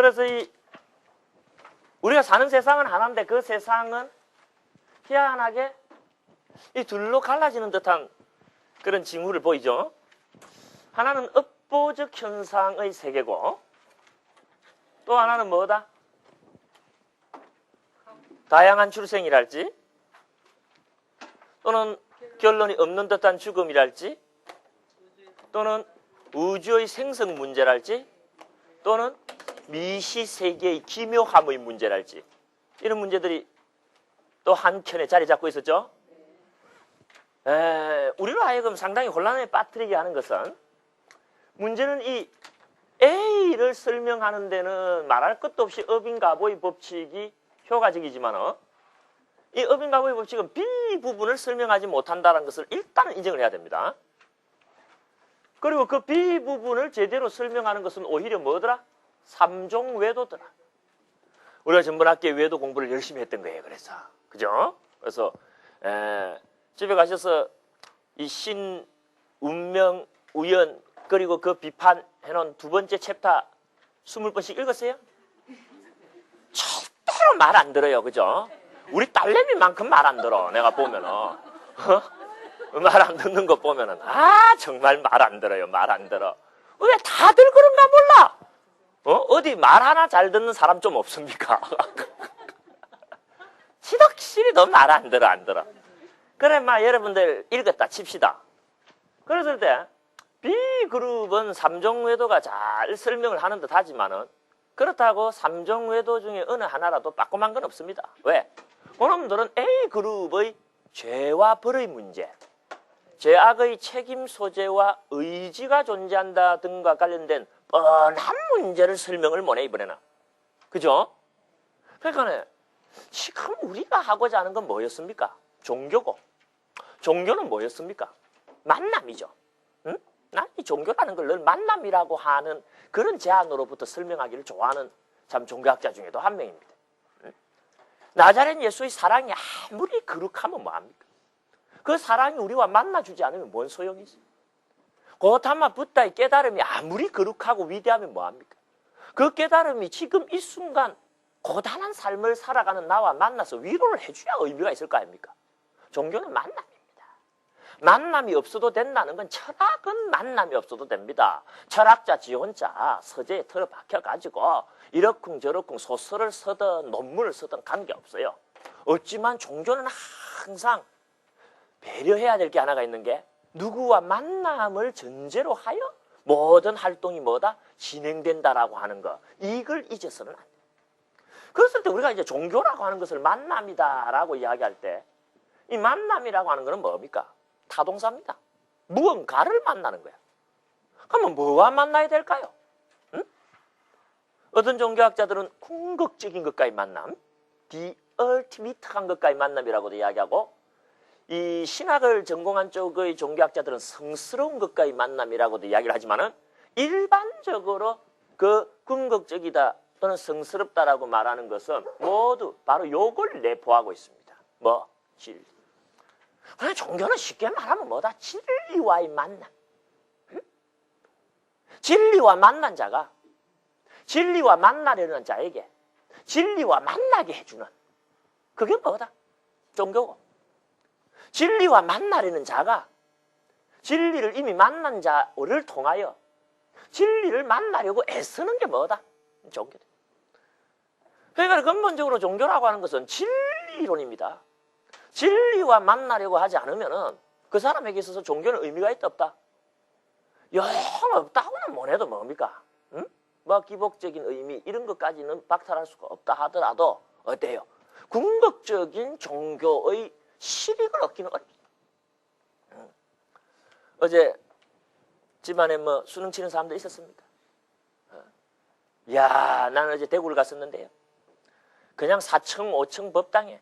그래서 우리가 사는 세상은 하나인데 그 세상은 희한하게 이 둘로 갈라지는 듯한 그런 징후를 보이죠. 하나는 업보적 현상의 세계고 또 하나는 뭐다? 다양한 출생이랄지 또는 결론이 없는 듯한 죽음이랄지 또는 우주의 생성 문제랄지 또는 미시세계의 기묘함의 문제랄지 이런 문제들이 또 한켠에 자리 잡고 있었죠. 우리로 하여금 상당히 혼란에 빠뜨리게 하는 것은 문제는 이 A를 설명하는 데는 말할 것도 없이 어빈가보의 법칙이 효과적이지만 이 어빈가보의 법칙은 B 부분을 설명하지 못한다는 것을 일단은 인정을 해야 됩니다. 그리고 그 B 부분을 제대로 설명하는 것은 오히려 뭐더라? 삼종 외도더라. 우리가 전번학기에 외도 공부를 열심히 했던 거예요. 그래서 그죠? 그래서 집에 가셔서 이 신, 운명, 우연 그리고 그 비판해놓은 두 번째 챕터 20번씩 읽었어요? 절대로 말 안 들어요. 그죠? 우리 딸내미만큼 말 안 들어. 내가 보면은 말 안 듣는 거 보면은 정말 말 안 들어요. 말 안 들어. 왜 다들 그런가 몰라? 어디 말 하나 잘 듣는 사람 좀 없습니까? 지덕실이 너 말 안 들어 안 들어. 그래 여러분들 읽었다 칩시다. 그랬을 때 B그룹은 삼종외도가 잘 설명을 하는 듯 하지만은 그렇다고 삼종외도 중에 어느 하나라도 빠꼼한 건 없습니다. 왜? 그놈들은 A그룹의 죄와 벌의 문제, 죄악의 책임 소재와 의지가 존재한다 등과 관련된 뻔한 문제를 설명을 못해 이번에는. 그죠? 그러니까 지금 우리가 하고자 하는 건 뭐였습니까? 종교고. 종교는 뭐였습니까? 만남이죠. 응? 난 이 종교라는 걸 늘 만남이라고 하는 그런 제안으로부터 설명하기를 좋아하는 참 종교학자 중에도 한 명입니다. 응? 나자렛 예수의 사랑이 아무리 거룩하면 뭐합니까? 그 사랑이 우리와 만나주지 않으면 뭔 소용이 있어요? 고타마 붓다의 깨달음이 아무리 거룩하고 위대하면 뭐합니까? 그 깨달음이 지금 이 순간 고단한 삶을 살아가는 나와 만나서 위로를 해줘야 의미가 있을 거 아닙니까? 종교는 만남입니다. 만남이 없어도 된다는 건 철학은 만남이 없어도 됩니다. 철학자 지 혼자 서재에 틀어박혀가지고 이러쿵저러쿵 소설을 쓰든 논문을 쓰든 관계없어요. 없지만 종교는 항상 배려해야 될 게 하나가 있는 게 누구와 만남을 전제로 하여 모든 활동이 뭐다? 진행된다라고 하는 거. 이걸 잊어서는 안 돼요. 그랬을 때 우리가 이제 종교라고 하는 것을 만남이다라고 이야기할 때 이 만남이라고 하는 것은 뭡니까? 타동사입니다. 무언가를 만나는 거야. 그러면 뭐와 만나야 될까요? 응? 어떤 종교학자들은 궁극적인 것과의 만남, the ultimate한 것과의 만남이라고도 이야기하고 이 신학을 전공한 쪽의 종교학자들은 성스러운 것과의 만남이라고도 이야기를 하지만은 일반적으로 그 궁극적이다 또는 성스럽다라고 말하는 것은 모두 바로 요걸 내포하고 있습니다. 뭐? 진리. 그냥 종교는 쉽게 말하면 뭐다? 진리와의 만남. 응? 진리와 만난 자가 진리와 만나려는 자에게 진리와 만나게 해주는 그게 뭐다? 종교고. 진리와 만나려는 자가 진리를 이미 만난 자를 통하여 진리를 만나려고 애쓰는 게 뭐다? 종교다. 그러니까 근본적으로 종교라고 하는 것은 진리론입니다. 진리와 만나려고 하지 않으면은 그 사람에게 있어서 종교는 의미가 있다 없다? 영 없다고는 뭐래도 뭡니까? 응? 뭐 기복적인 의미 이런 것까지는 박탈할 수가 없다 하더라도 어때요? 궁극적인 종교의 실익을 얻기는 어렵다. 어제 집안에 뭐 수능 치는 사람들 있었습니까? 야, 나는 어제 대구를 갔었는데요. 그냥 4층, 5층 법당에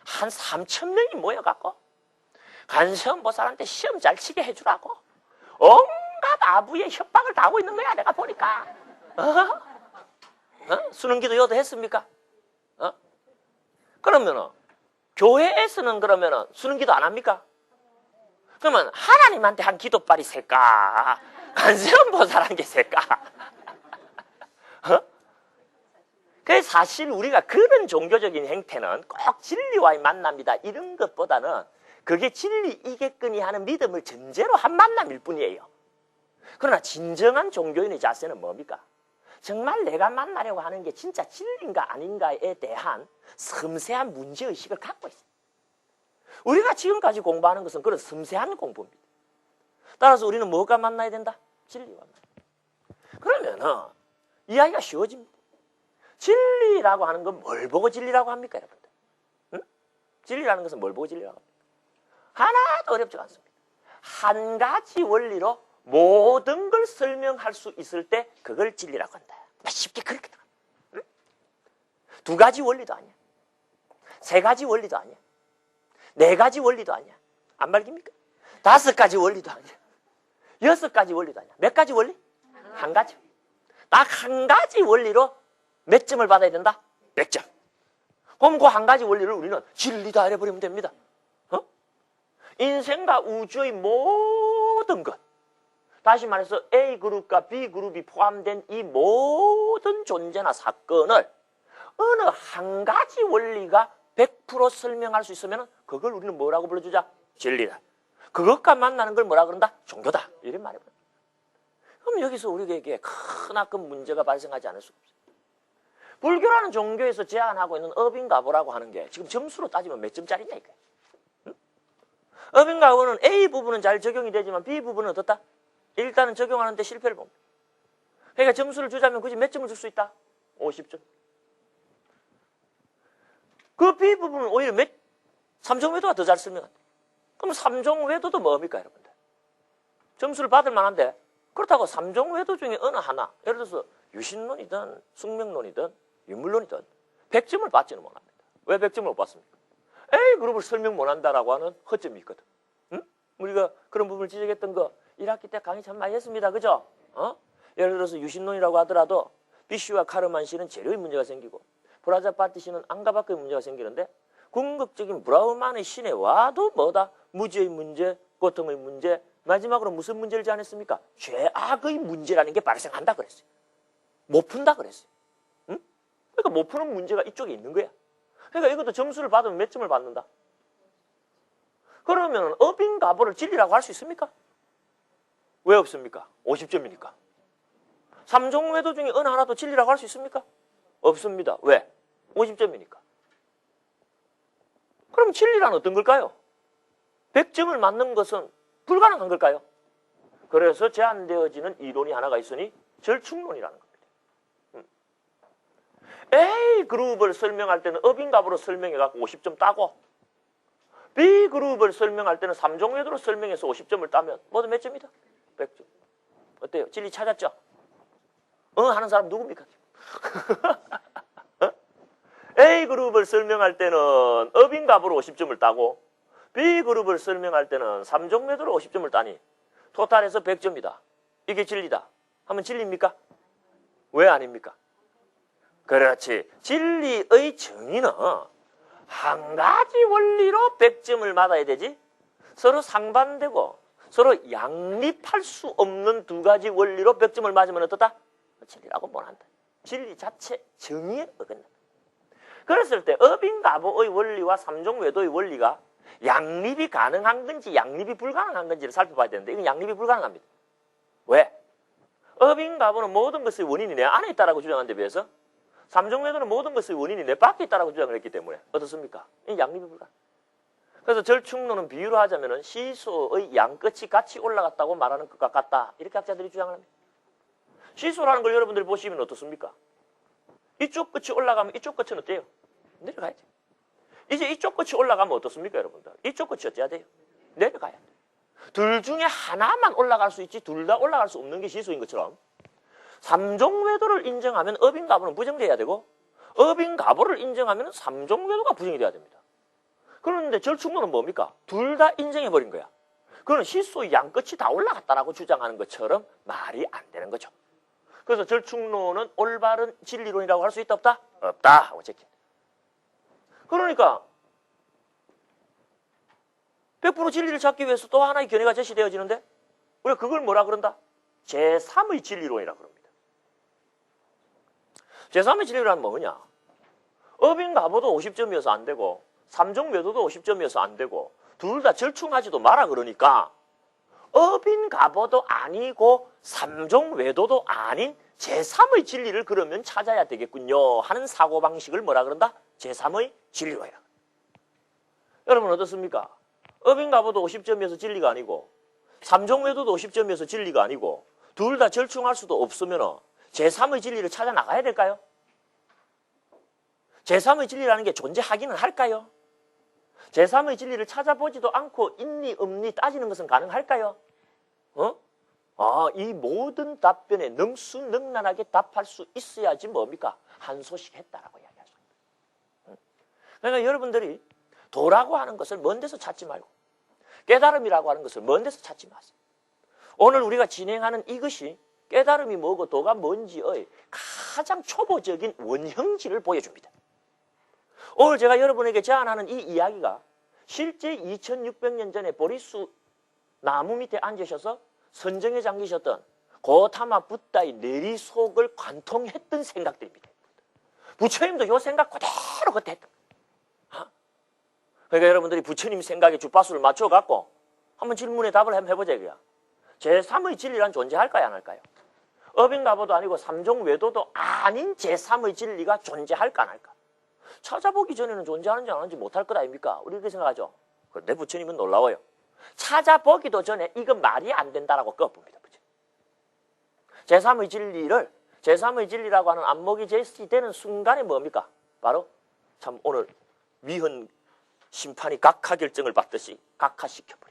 한 3,000명이 모여갖고 간시험 보살한테 시험 잘 치게 해주라고 온갖 아부의 협박을 다 하고 있는 거야. 내가 보니까. 수능기도 여도 했습니까? 그러면은 교회에서는 그러면은 수능기도 안 합니까? 그러면 하나님한테 한 기도빨이 셀까? 간세음 보살한 게 셀까? 그래서 사실 우리가 그런 종교적인 행태는 꼭 진리와의 만남이다 이런 것보다는 그게 진리이겠거니 하는 믿음을 전제로 한 만남일 뿐이에요. 그러나 진정한 종교인의 자세는 뭡니까? 정말 내가 만나려고 하는 게 진짜 진리인가 아닌가에 대한 섬세한 문제의식을 갖고 있어요. 우리가 지금까지 공부하는 것은 그런 섬세한 공부입니다. 따라서 우리는 뭐가 만나야 된다? 진리와 만나. 그러면은 이야기가 쉬워집니다. 진리라고 하는 건 뭘 보고 진리라고 합니까, 여러분들? 응? 진리라는 것은 뭘 보고 진리라고 합니까? 하나도 어렵지 않습니다. 한 가지 원리로 모든 걸 설명할 수 있을 때 그걸 진리라고 한다. 쉽게 그렇게 들어. 응? 두 가지 원리도 아니야. 세 가지 원리도 아니야. 네 가지 원리도 아니야. 안 말깁니까? 다섯 가지 원리도 아니야. 여섯 가지 원리도 아니야. 몇 가지 원리? 한 가지. 딱 한 가지 원리로 몇 점을 받아야 된다? 100점. 그럼 그 한 가지 원리를 우리는 진리다 해버리면 됩니다. 어? 인생과 우주의 모든 것. 다시 말해서 A그룹과 B그룹이 포함된 이 모든 존재나 사건을 어느 한 가지 원리가 100% 설명할 수 있으면 그걸 우리는 뭐라고 불러주자? 진리다. 그것과 만나는 걸 뭐라 그런다? 종교다. 이런 말이에요. 그럼 여기서 우리에게 크나큰 문제가 발생하지 않을 수 없어요. 불교라는 종교에서 제안하고 있는 업인가보라고 하는 게 지금 점수로 따지면 몇 점짜리냐 이거예요. 응? 업인가보는 A 부분은 잘 적용이 되지만 B 부분은 어떻다? 일단은 적용하는데 실패를 봅니다. 그러니까 점수를 주자면 굳이 몇 점을 줄 수 있다? 50점. 그 B 부분은 오히려 삼종 외도가 더 잘 설명한다. 그럼 삼종 외도도 뭡니까, 여러분들? 점수를 받을 만한데 그렇다고 삼종 외도 중에 어느 하나, 예를 들어서 유신론이든 숙명론이든 유물론이든 100점을 받지는 못합니다. 왜 100점을 못 받습니까? A그룹을 설명 못한다라고 하는 허점이 있거든. 응? 우리가 그런 부분을 지적했던 거 1학기 때 강의 참 많이 했습니다. 그죠? 예를 들어서 유신론이라고 하더라도 비슈와 카르만 씨는 재료의 문제가 생기고 브라자파티 씨는 안가 밖의 문제가 생기는데 궁극적인 브라우만의 신에 와도 뭐다? 무지의 문제, 고통의 문제, 마지막으로 무슨 문제를 제안했습니까? 죄악의 문제라는 게 발생한다 그랬어요. 못 푼다 그랬어요. 응? 그러니까 못 푸는 문제가 이쪽에 있는 거야. 그러니까 이것도 점수를 받으면 몇 점을 받는다? 그러면 업인가보를 진리라고 할 수 있습니까? 왜 없습니까? 50점이니까. 삼종 외도 중에 어느 하나도 진리라고 할 수 있습니까? 없습니다. 왜? 50점이니까. 그럼 진리란 어떤 걸까요? 100점을 맞는 것은 불가능한 걸까요? 그래서 제한되어지는 이론이 하나가 있으니 절충론이라는 겁니다. A그룹을 설명할 때는 업인갑으로 설명해갖고 50점 따고 B그룹을 설명할 때는 삼종외도로 설명해서 50점을 따면 모두 몇 점이다? 100점. 어때요? 진리 찾았죠? 하는 사람 누굽니까? A그룹을 설명할 때는 업인갑으로 50점을 따고 B그룹을 설명할 때는 삼종외도로 50점을 따니 토탈해서 100점이다. 이게 진리다. 하면 진리입니까? 왜 아닙니까? 그렇지. 진리의 정의는 한 가지 원리로 100점을 받아야 되지 서로 상반되고 서로 양립할 수 없는 두 가지 원리로 100점을 맞으면 어떻다? 진리라고 못한다. 진리 자체 정의에 어긋난다. 그랬을 때 업인가보의 원리와 삼종외도의 원리가 양립이 가능한 건지 양립이 불가능한 건지를 살펴봐야 되는데 이건 양립이 불가능합니다. 왜? 업인가보는 모든 것의 원인이 내 안에 있다고 주장한 데 비해서 삼종외도는 모든 것의 원인이 내 밖에 있다고 주장을 했기 때문에 어떻습니까? 이 양립이 불가능. 그래서 절충론은 비유로 하자면 시소의 양끝이 같이 올라갔다고 말하는 것과 같다. 이렇게 학자들이 주장을 합니다. 시소라는 걸 여러분들이 보시면 어떻습니까? 이쪽 끝이 올라가면 이쪽 끝은 어때요? 내려가야 돼요. 이제 이쪽 끝이 올라가면 어떻습니까, 여러분들? 이쪽 끝이 어때야 돼요? 내려가야 돼요. 둘 중에 하나만 올라갈 수 있지 둘 다 올라갈 수 없는 게 시소인 것처럼 삼종외도를 인정하면 업인가보는 부정돼야 되고 업인가보를 인정하면 삼종외도가 부정이 돼야 됩니다. 그런데 절충론은 뭡니까? 둘 다 인정해버린 거야. 그건 시소의 양끝이 다 올라갔다라고 주장하는 것처럼 말이 안 되는 거죠. 그래서 절충론은 올바른 진리론이라고 할 수 있다 없다? 없다 하고 제낀. 그러니까 100% 진리를 찾기 위해서 또 하나의 견해가 제시되어지는데 우리가 그걸 뭐라 그런다? 제3의 진리론이라고 그럽니다. 제3의 진리란 뭐냐? 업인가보도 50점이어서 안 되고 삼종외도도 50점이어서 안 되고 둘 다 절충하지도 마라 그러니까 업인가보도 아니고 삼종외도도 아닌 제3의 진리를 그러면 찾아야 되겠군요 하는 사고방식을 뭐라 그런다? 제3의 진리로 해라. 여러분 어떻습니까? 업인가보도 50점이어서 진리가 아니고 삼종외도도 50점이어서 진리가 아니고 둘 다 절충할 수도 없으면 제3의 진리를 찾아 나가야 될까요? 제3의 진리라는 게 존재하기는 할까요? 제3의 진리를 찾아보지도 않고 있니 없니 따지는 것은 가능할까요? 이 모든 답변에 능수능란하게 답할 수 있어야지 뭡니까? 한 소식 했다라고 이야기할 수 있습니다. 그러니까 여러분들이 도라고 하는 것을 먼 데서 찾지 말고 깨달음이라고 하는 것을 먼 데서 찾지 마세요. 오늘 우리가 진행하는 이것이 깨달음이 뭐고 도가 뭔지의 가장 초보적인 원형지를 보여줍니다. 오늘 제가 여러분에게 제안하는 이 이야기가 실제 2600년 전에 보리수 나무 밑에 앉으셔서 선정에 잠기셨던 고타마 붓다의 내리속을 관통했던 생각들입니다. 부처님도 이 생각 그대로 그때 했던 거예요. 그러니까 여러분들이 부처님 생각에 주파수를 맞춰갖고 한번 질문에 답을 한번 해보자 이거야. 제3의 진리란 존재할까요 안 할까요? 업인가보도 아니고 삼종외도도 아닌 제3의 진리가 존재할까 안 할까? 찾아보기 전에는 존재하는지 안 하는지 못할 것 아닙니까? 우리 그렇게 생각하죠. 그런데 부처님은 놀라워요. 찾아보기도 전에 이건 말이 안 된다라고 꺼봅니다. 제3의 진리를 제3의 진리라고 하는 안목이 제시되는 순간에 뭡니까? 바로 참 오늘 위헌 심판이 각하 결정을 받듯이 각하시켜버려.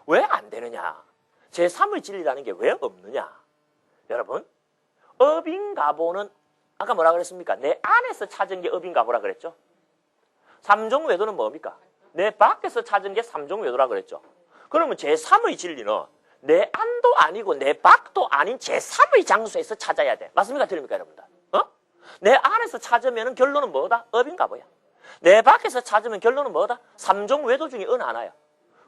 왜 안 되느냐? 제3의 진리라는 게 왜 없느냐? 여러분, 업인가보는 아까 뭐라 그랬습니까? 내 안에서 찾은 게 업인가보라 그랬죠? 삼종외도는 뭡니까? 내 밖에서 찾은 게 삼종외도라 그랬죠? 그러면 제3의 진리는 내 안도 아니고 내 밖도 아닌 제3의 장소에서 찾아야 돼. 맞습니까? 틀립니까? 여러분들? 내 안에서 찾으면 결론은 뭐다? 업인가보야. 내 밖에서 찾으면 결론은 뭐다? 삼종외도 중에 어느 하나야.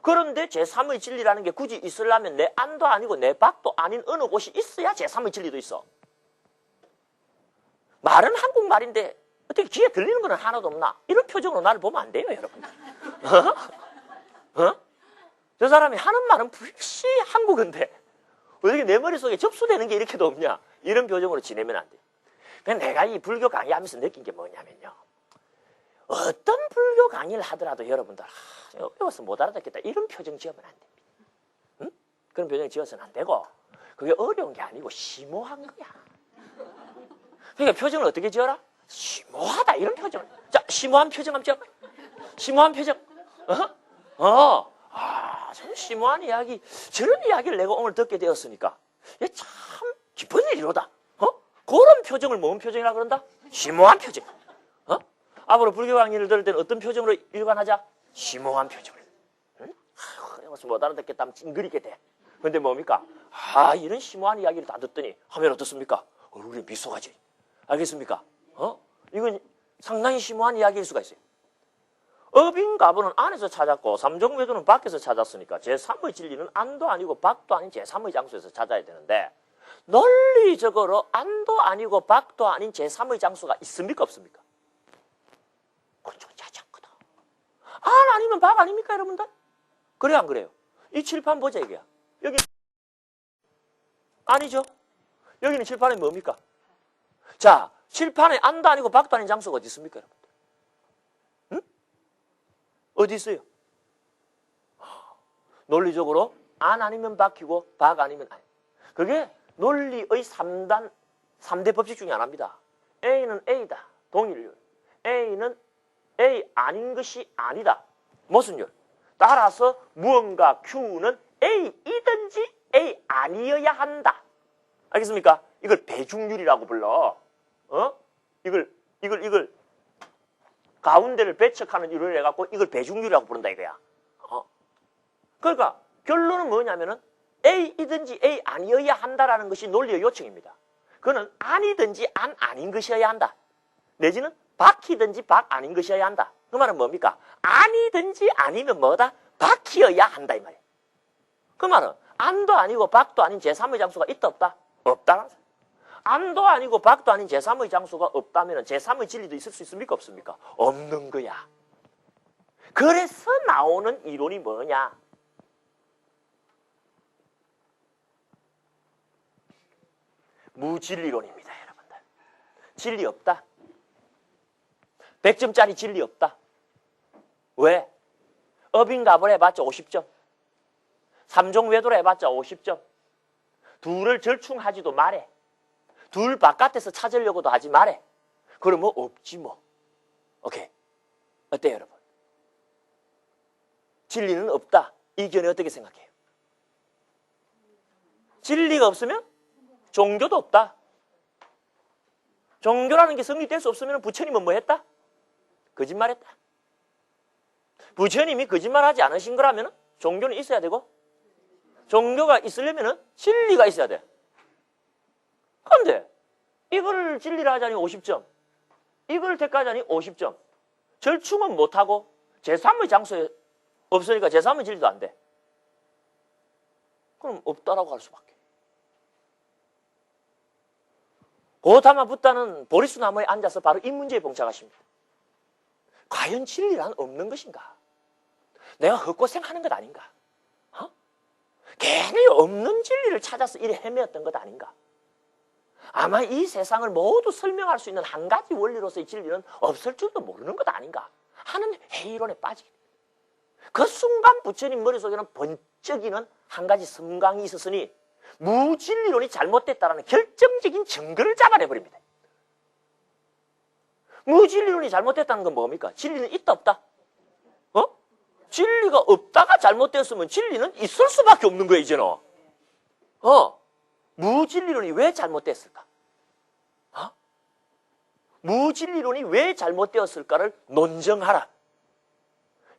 그런데 제3의 진리라는 게 굳이 있으려면 내 안도 아니고 내 밖도 아닌 어느 곳이 있어야 제3의 진리도 있어. 말은 한국말인데 어떻게 귀에 들리는 건 하나도 없나? 이런 표정으로 나를 보면 안 돼요, 여러분. 저 사람이 하는 말은 불시 한국어인데 어떻게 내 머릿속에 접수되는 게 이렇게도 없냐? 이런 표정으로 지내면 안 돼. 그냥 내가 이 불교 강의하면서 느낀 게 뭐냐면요. 어떤 불교 강의를 하더라도 여러분들 어려워서 못 알아듣겠다 이런 표정 지으면 안 됩니다. 응? 그런 표정 지어서는 안 되고 그게 어려운 게 아니고 심오한 거야. 그러니까 표정을 어떻게 지어라? 심오하다 이런 표정. 자, 심오한 표정 한번 지어봐. 심오한 표정. 참 심오한 이야기. 저런 이야기를 내가 오늘 듣게 되었으니까 참 기쁜 일이로다. 그런 표정을 뭔 표정이라 그런다? 심오한 표정. 앞으로 불교 강의를 들을 때는 어떤 표정으로 일관하자? 심오한 표정을. 어려워서 못 알아듣겠다 하면 찡그리게 돼. 근데 뭡니까? 이런 심오한 이야기를 다 듣더니 하면 어떻습니까? 얼굴에 미소가 지. 알겠습니까? 이건 상당히 심오한 이야기일 수가 있어요. 업인가보는 안에서 찾았고 삼종외도는 밖에서 찾았으니까 제3의 진리는 안도 아니고 밖도 아닌 제3의 장소에서 찾아야 되는데 논리적으로 안도 아니고 밖도 아닌 제3의 장소가 있습니까 없습니까? 그건 존재하지 않거든. 안 아니면 밖 아닙니까 여러분들? 그래 안 그래요? 이 칠판 보자 이게야. 여기 아니죠? 여기는 칠판이 뭡니까? 자, 칠판에 안도 아니고 밖도 아닌 장소가 어디 있습니까 여러분들? 응? 어디 있어요? 논리적으로 안 아니면 밖이고 밖 아니면 아니. 그게 논리의 3대 법칙 중에 하나입니다. A는 A다. 동일률. A는 A 아닌 것이 아니다. 무슨 율? 따라서 무언가 Q는 A이든지 A 아니어야 한다. 알겠습니까? 이걸 배중률이라고 불러. 이걸 가운데를 배척하는 율을 해갖고 이걸 배중률이라고 부른다 이거야. 그러니까 결론은 뭐냐면은 A이든지 A 아니어야 한다라는 것이 논리의 요청입니다. 그거는 아니든지 아닌 것이어야 한다. 내지는 밖이든지 밖 아닌 것이어야 한다. 그 말은 뭡니까? 아니든지 아니면 뭐다? 밖이어야 한다 이 말이에요. 그 말은 안도 아니고 밖도 아닌 제3의 장소가 있다 없다? 없다. 안도 아니고 박도 아닌 제3의 장소가 없다면 제3의 진리도 있을 수 있습니까? 없습니까? 없는 거야. 그래서 나오는 이론이 뭐냐? 무진리론입니다, 여러분들. 진리 없다. 100점짜리 진리 없다. 왜? 업인갑을 해봤자 50점. 삼종외도를 해봤자 50점. 둘을 절충하지도 말해. 둘 바깥에서 찾으려고도 하지 말해. 그러면 없지 뭐. 오케이. 어때요, 여러분? 진리는 없다. 이 의견에 어떻게 생각해요? 진리가 없으면 종교도 없다. 종교라는 게 성립될 수 없으면 부처님은 뭐 했다? 거짓말했다. 부처님이 거짓말하지 않으신 거라면 종교는 있어야 되고, 종교가 있으려면 진리가 있어야 돼. 그런데 이걸 진리라 하자니 50점, 이걸 택하자니 50점. 절충은 못하고 제3의 장소에 없으니까 제3의 진리도 안 돼. 그럼 없다라고 할 수밖에. 고타마 붓다는 보리수 나무에 앉아서 바로 이 문제에 봉착하십니다. 과연 진리란 없는 것인가? 내가 헛고생하는 것 아닌가? 괜히 없는 진리를 찾아서 이래 헤매었던 것 아닌가? 아마 이 세상을 모두 설명할 수 있는 한 가지 원리로서의 진리는 없을 줄도 모르는 것 아닌가 하는 회의론에 빠지게. 그 순간 부처님 머릿속에는 번쩍이는 한 가지 섬광이 있었으니 무진리론이 잘못됐다는 결정적인 증거를 잡아내버립니다. 무진리론이 잘못됐다는 건 뭡니까? 진리는 있다 없다? 진리가 없다가 잘못되었으면 진리는 있을 수밖에 없는 거야 이제는. 무진리론이 왜 잘못됐을까? 무진리론이 왜 잘못되었을까를 논증하라.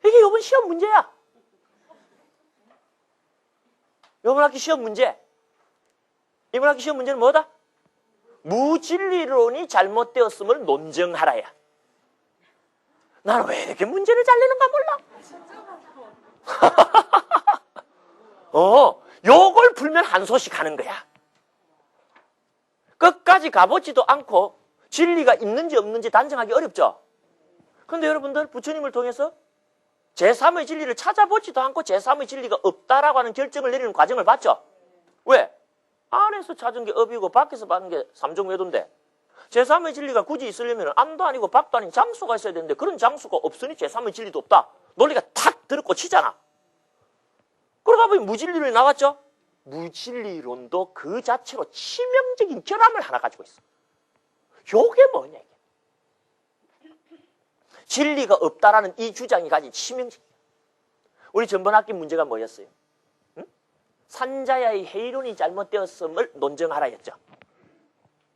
이게 이번 시험 문제야. 이번 학기 시험 문제. 이번 학기 시험 문제는 뭐다? 무진리론이 잘못되었음을 논증하라야. 나는 왜 이렇게 문제를 잘 내는가 몰라. 요걸 풀면 한 소식 하는 거야. 끝까지 가보지도 않고 진리가 있는지 없는지 단정하기 어렵죠. 그런데 여러분들 부처님을 통해서 제3의 진리를 찾아보지도 않고 제3의 진리가 없다라고 하는 결정을 내리는 과정을 봤죠. 왜? 안에서 찾은 게 업이고 밖에서 받은 게 삼종외도인데 제3의 진리가 굳이 있으려면 안도 아니고 밖도 아닌 장소가 있어야 되는데 그런 장소가 없으니 제3의 진리도 없다. 논리가 탁 들어꽂히잖아. 그러다 보니 무진리론이 나왔죠. 무진리론도 그 자체로 치명적인 결함을 하나 가지고 있어. 요게 뭐냐 이게. 진리가 없다라는 이 주장이 가진 치명적인. 우리 전번 학기 문제가 뭐였어요? 산자야의 해이론이 잘못되었음을 논증하라 했죠.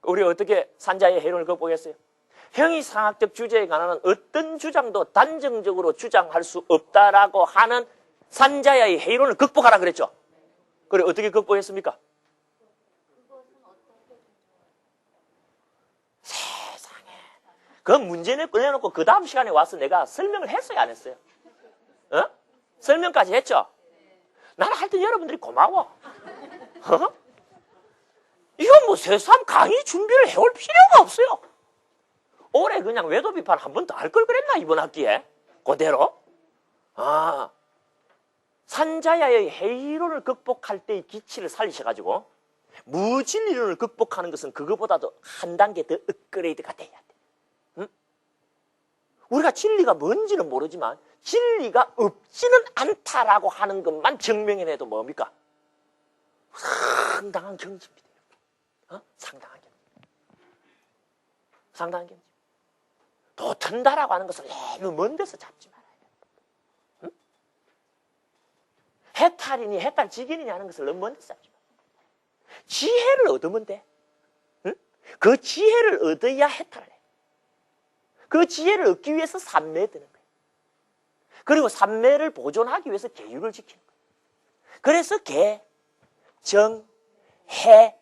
우리 어떻게 산자의 해이론을 극복했어요? 형이상학적 주제에 관한 어떤 주장도 단정적으로 주장할 수 없다라고 하는 산자야의 해이론을 극복하라 그랬죠. 그래 어떻게 극복했습니까? 세상에. 그 문제를 꺼내놓고 그 다음 시간에 와서 내가 설명을 했어요 안 했어요? 설명까지 했죠? 나는 하여튼 여러분들이 고마워. 이거 뭐 새삼 강의 준비를 해올 필요가 없어요. 올해 그냥 외도 비판 한 번 더 할 걸 그랬나 이번 학기에? 그대로? 산자야의 해이론을 극복할 때의 기치를 살리셔가지고 무진리론을 극복하는 것은 그거보다도 한 단계 더 업그레이드가 돼야 돼. 우리가 진리가 뭔지는 모르지만 진리가 없지는 않다라고 하는 것만 증명해내도 뭡니까? 상당한 경지입니다. 상당한 경지. 상당한 경지. 도튼다라고 하는 것을 너무 먼 데서 잡지 말아야 돼. 해탈이니 해탈직인이니 하는 것을 너무 먼 데서 잡지 말아야 돼. 지혜를 얻으면 돼. 그 지혜를 얻어야 해탈을 해. 그 지혜를 얻기 위해서 삼매에 드는 거예요. 그리고 삼매를 보존하기 위해서 계율을 지키는 거예요. 그래서 계, 정, 해,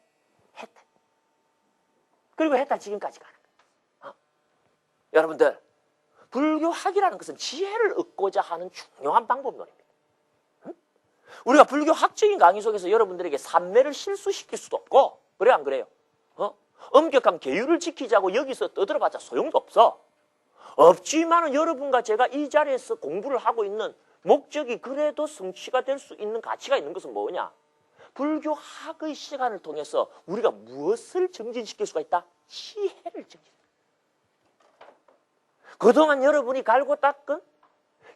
해탈. 그리고 해탈 지금까지 가는 거예요. 여러분들, 불교학이라는 것은 지혜를 얻고자 하는 중요한 방법론입니다. 우리가 불교학적인 강의 속에서 여러분들에게 삼매를 실수시킬 수도 없고, 그래 안 그래요? 엄격한 계율을 지키자고 여기서 떠들어봤자 소용도 없어. 없지만은 여러분과 제가 이 자리에서 공부를 하고 있는 목적이 그래도 성취가 될 수 있는 가치가 있는 것은 뭐냐? 불교 학의 시간을 통해서 우리가 무엇을 정진시킬 수가 있다? 지혜를 정진. 그동안 여러분이 갈고 닦은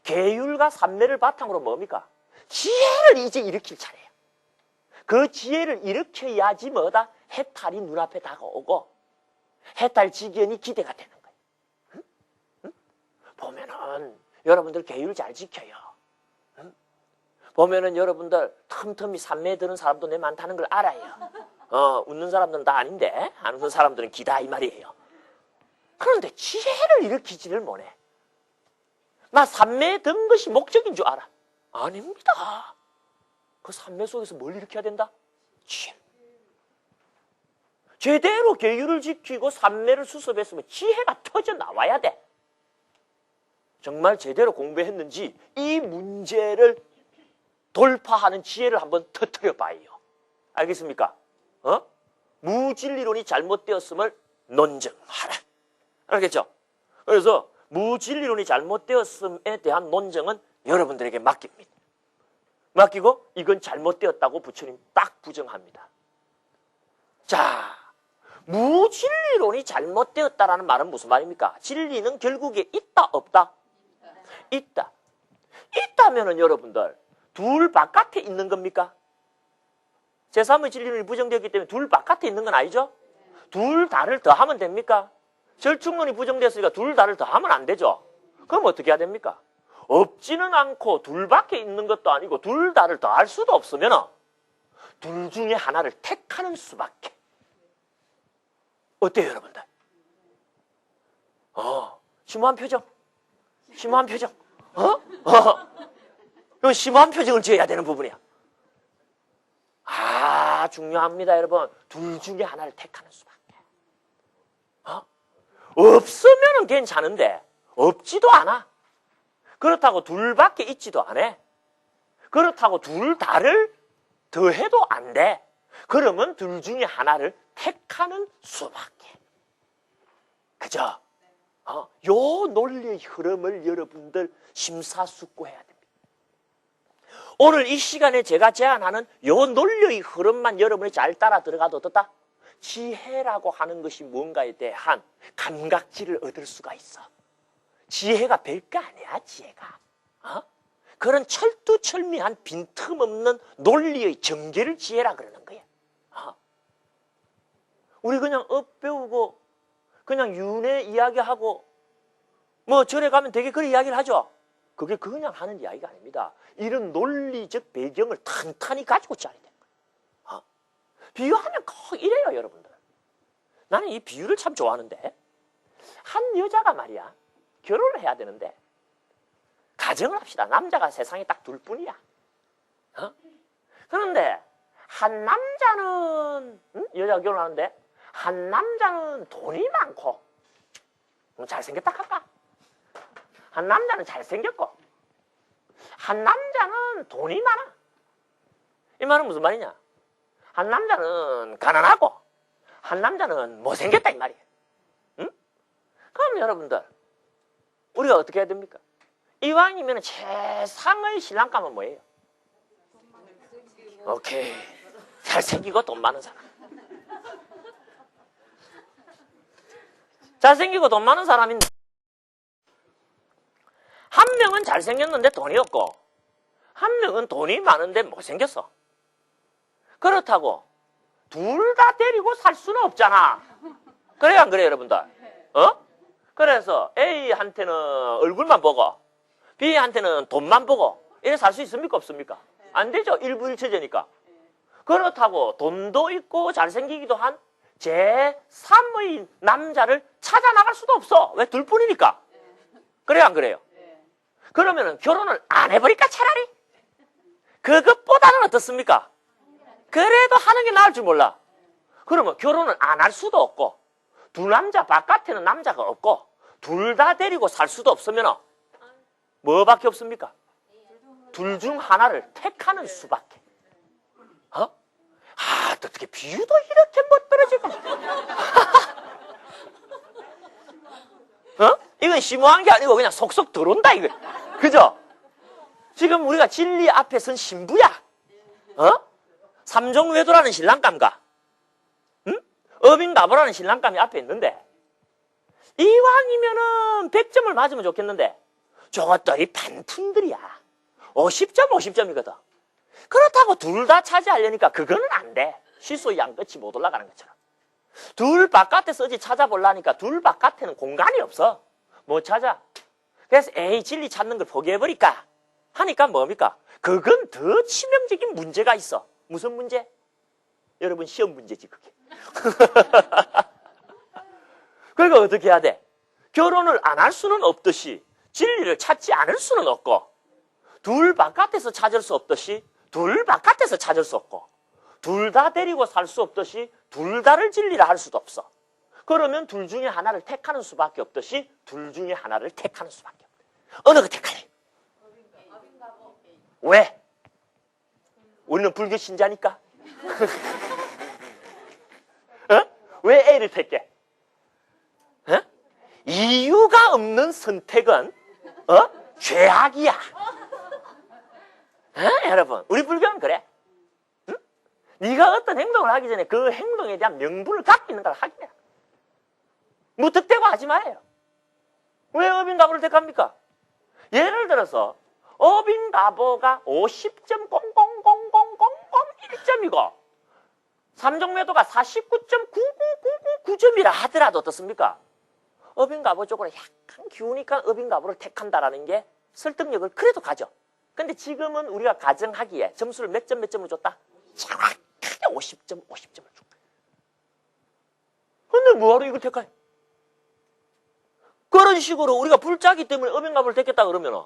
계율과 삼매를 바탕으로 뭡니까? 지혜를 이제 일으킬 차례야. 그 지혜를 일으켜야지 뭐다? 해탈이 눈앞에 다가오고 해탈 직연이 기대가 되는 거예요. 응? 응? 보면은 여러분들 계율 잘 지켜요. 응? 보면은 여러분들 틈틈이 삼매에 드는 사람도 내 많다는 걸 알아요. 웃는 사람들은 다 아닌데 안 웃는 사람들은 기다 이 말이에요. 그런데 지혜를 일으키지를 못해. 나 삼매에 든 것이 목적인 줄 알아. 아닙니다. 그 삼매 속에서 뭘 일으켜야 된다? 지혜. 제대로 계율을 지키고 삼매를 수습했으면 지혜가 터져 나와야 돼. 정말 제대로 공부했는지 이 문제를 돌파하는 지혜를 한번 터뜨려 봐요. 알겠습니까? 무진리론이 잘못되었음을 논증하라. 알겠죠? 그래서 무진리론이 잘못되었음에 대한 논증은 여러분들에게 맡깁니다. 맡기고 이건 잘못되었다고 부처님 딱 부정합니다. 자, 무진리론이 잘못되었다라는 말은 무슨 말입니까? 진리는 결국에 있다 없다? 있다. 있다면은 여러분들 둘 바깥에 있는 겁니까? 제3의 진리론이 부정되었기 때문에 둘 바깥에 있는 건 아니죠? 둘 다를 더하면 됩니까? 절충론이 부정됐으니까 둘 다를 더하면 안 되죠? 그럼 어떻게 해야 됩니까? 없지는 않고 둘 밖에 있는 것도 아니고 둘 다를 더할 수도 없으면 둘 중에 하나를 택하는 수밖에. 어때요 여러분들? 심오한 표정. 심오한 표정. 이거 심오한 표정을 지어야 되는 부분이야. 중요합니다 여러분. 둘 중에 하나를 택하는 수밖에. 없으면은 괜찮은데 없지도 않아. 그렇다고 둘밖에 있지도 않아. 그렇다고 둘 다를 더해도 안 돼. 그러면 둘 중에 하나를 택하는 수밖에. 그죠? 요 논리의 흐름을 여러분들 심사숙고해야 됩니다. 오늘 이 시간에 제가 제안하는 요 논리의 흐름만 여러분이 잘 따라 들어가도 어떻다? 지혜라고 하는 것이 뭔가에 대한 감각지를 얻을 수가 있어. 지혜가 별거 아니야, 지혜가. 그런 철두철미한 빈틈없는 논리의 전개를 지혜라 그러는 거야. 우리 그냥 업 배우고 그냥 윤회 이야기하고 뭐 절에 가면 되게 그런 이야기를 하죠. 그게 그냥 하는 이야기가 아닙니다. 이런 논리적 배경을 탄탄히 가지고 짜야 돼. 비유하면 꼭 이래요, 여러분들. 나는 이 비유를 참 좋아하는데 한 여자가 말이야 결혼을 해야 되는데 가정을 합시다. 남자가 세상에 딱 둘 뿐이야. 그런데 한 남자는 여자가 결혼하는데 한 남자는 돈이 많고 잘생겼다 할까? 한 남자는 잘생겼고 한 남자는 돈이 많아. 이 말은 무슨 말이냐? 한 남자는 가난하고 한 남자는 못생겼다 이 말이에요. 응? 그럼 여러분들 우리가 어떻게 해야 됩니까? 이왕이면 최상의 신랑감은 뭐예요? 오케이. 잘생기고 돈 많은 사람. 잘생기고 돈 많은 사람인데 한 명은 잘생겼는데 돈이 없고 한 명은 돈이 많은데 못생겼어. 그렇다고 둘 다 데리고 살 수는 없잖아. 그래요 안 그래요 여러분들? 그래서 A한테는 얼굴만 보고 B한테는 돈만 보고 이래 살 수 있습니까 없습니까? 안 되죠. 일부일체제니까. 그렇다고 돈도 있고 잘생기기도 한 제3의 남자를 찾아 나갈 수도 없어. 왜? 둘뿐이니까. 그래요 안 그래요? 그러면은 결혼을 안 해버릴까 차라리? 그것보다는 어떻습니까? 그래도 하는 게 나을 줄 몰라. 그러면 결혼을 안 할 수도 없고 두 남자 바깥에는 남자가 없고 둘 다 데리고 살 수도 없으면 뭐밖에 없습니까? 둘 중 하나를 택하는 수밖에. 어떻게 비유도 이렇게 못 떨어지고 심오한 게 아니고 그냥 속속 들어온다 이거. 그죠? 지금 우리가 진리 앞에 선 신부야. 삼종외도라는 신랑감과 어빙가보라는 신랑감이 앞에 있는데 이왕이면은 100점을 맞으면 좋겠는데 저것들이 반푼들이야. 50점 50점이거든. 그렇다고 둘 다 차지하려니까 그거는 안 돼. 시소의 양 끝이 못 올라가는 것처럼. 둘 바깥에서 어디 찾아보려니까 둘 바깥에는 공간이 없어. 못 찾아. 그래서 에이 진리 찾는 걸 포기해버릴까 하니까 뭡니까? 그건 더 치명적인 문제가 있어. 무슨 문제? 여러분 시험 문제지 그게. 그러니까 어떻게 해야 돼? 결혼을 안 할 수는 없듯이 진리를 찾지 않을 수는 없고 둘 바깥에서 찾을 수 없듯이 둘 바깥에서 찾을 수 없고 둘 다 데리고 살 수 없듯이 둘 다를 진리라 할 수도 없어. 그러면 둘 중에 하나를 택하는 수밖에 없듯이 둘 중에 하나를 택하는 수밖에 없다. 어느 거 택할래? 왜? 우리는 불교 신자니까. 왜 A를 택해? 이유가 없는 선택은 죄악이야. 여러분 우리 불교는 그래. 네가 어떤 행동을 하기 전에 그 행동에 대한 명분을 갖고 있는 걸 확인해. 무턱대고 하지 말아요. 왜 어빙가보를 택합니까? 예를 들어서 어빙가보가 50.0000001점이고 삼종매도가 49.99999점이라 하더라도 어떻습니까? 어빙가보 쪽으로 약간 기우니까 어빙가보를 택한다라는 게 설득력을 그래도 가져. 근데 지금은 우리가 가정하기에 점수를 몇 점으로 줬다? 정확하게 50점을 줬다. 근데 뭐하러 이걸 택해? 그런 식으로 우리가 불자기 때문에 어빙가보를 택했다 그러면은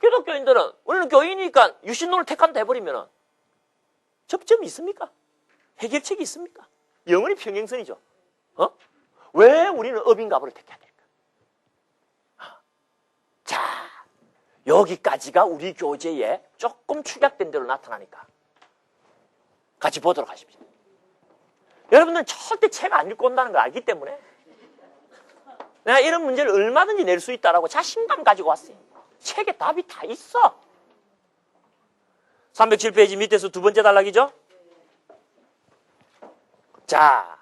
기독교인들은 우리는 교인이니까 유신론을 택한다 해버리면은 접점이 있습니까? 해결책이 있습니까? 영원히 평행선이죠. 왜 우리는 어빙가보를 택해야 될까? 자, 여기까지가 우리 교재에 조금 축약된 대로 나타나니까 같이 보도록 하십시오. 여러분들은 절대 책 안 읽고 온다는 걸 알기 때문에 내가 이런 문제를 얼마든지 낼 수 있다라고 자신감 가지고 왔어요. 책에 답이 다 있어. 307페이지 밑에서 두 번째 단락이죠? 자,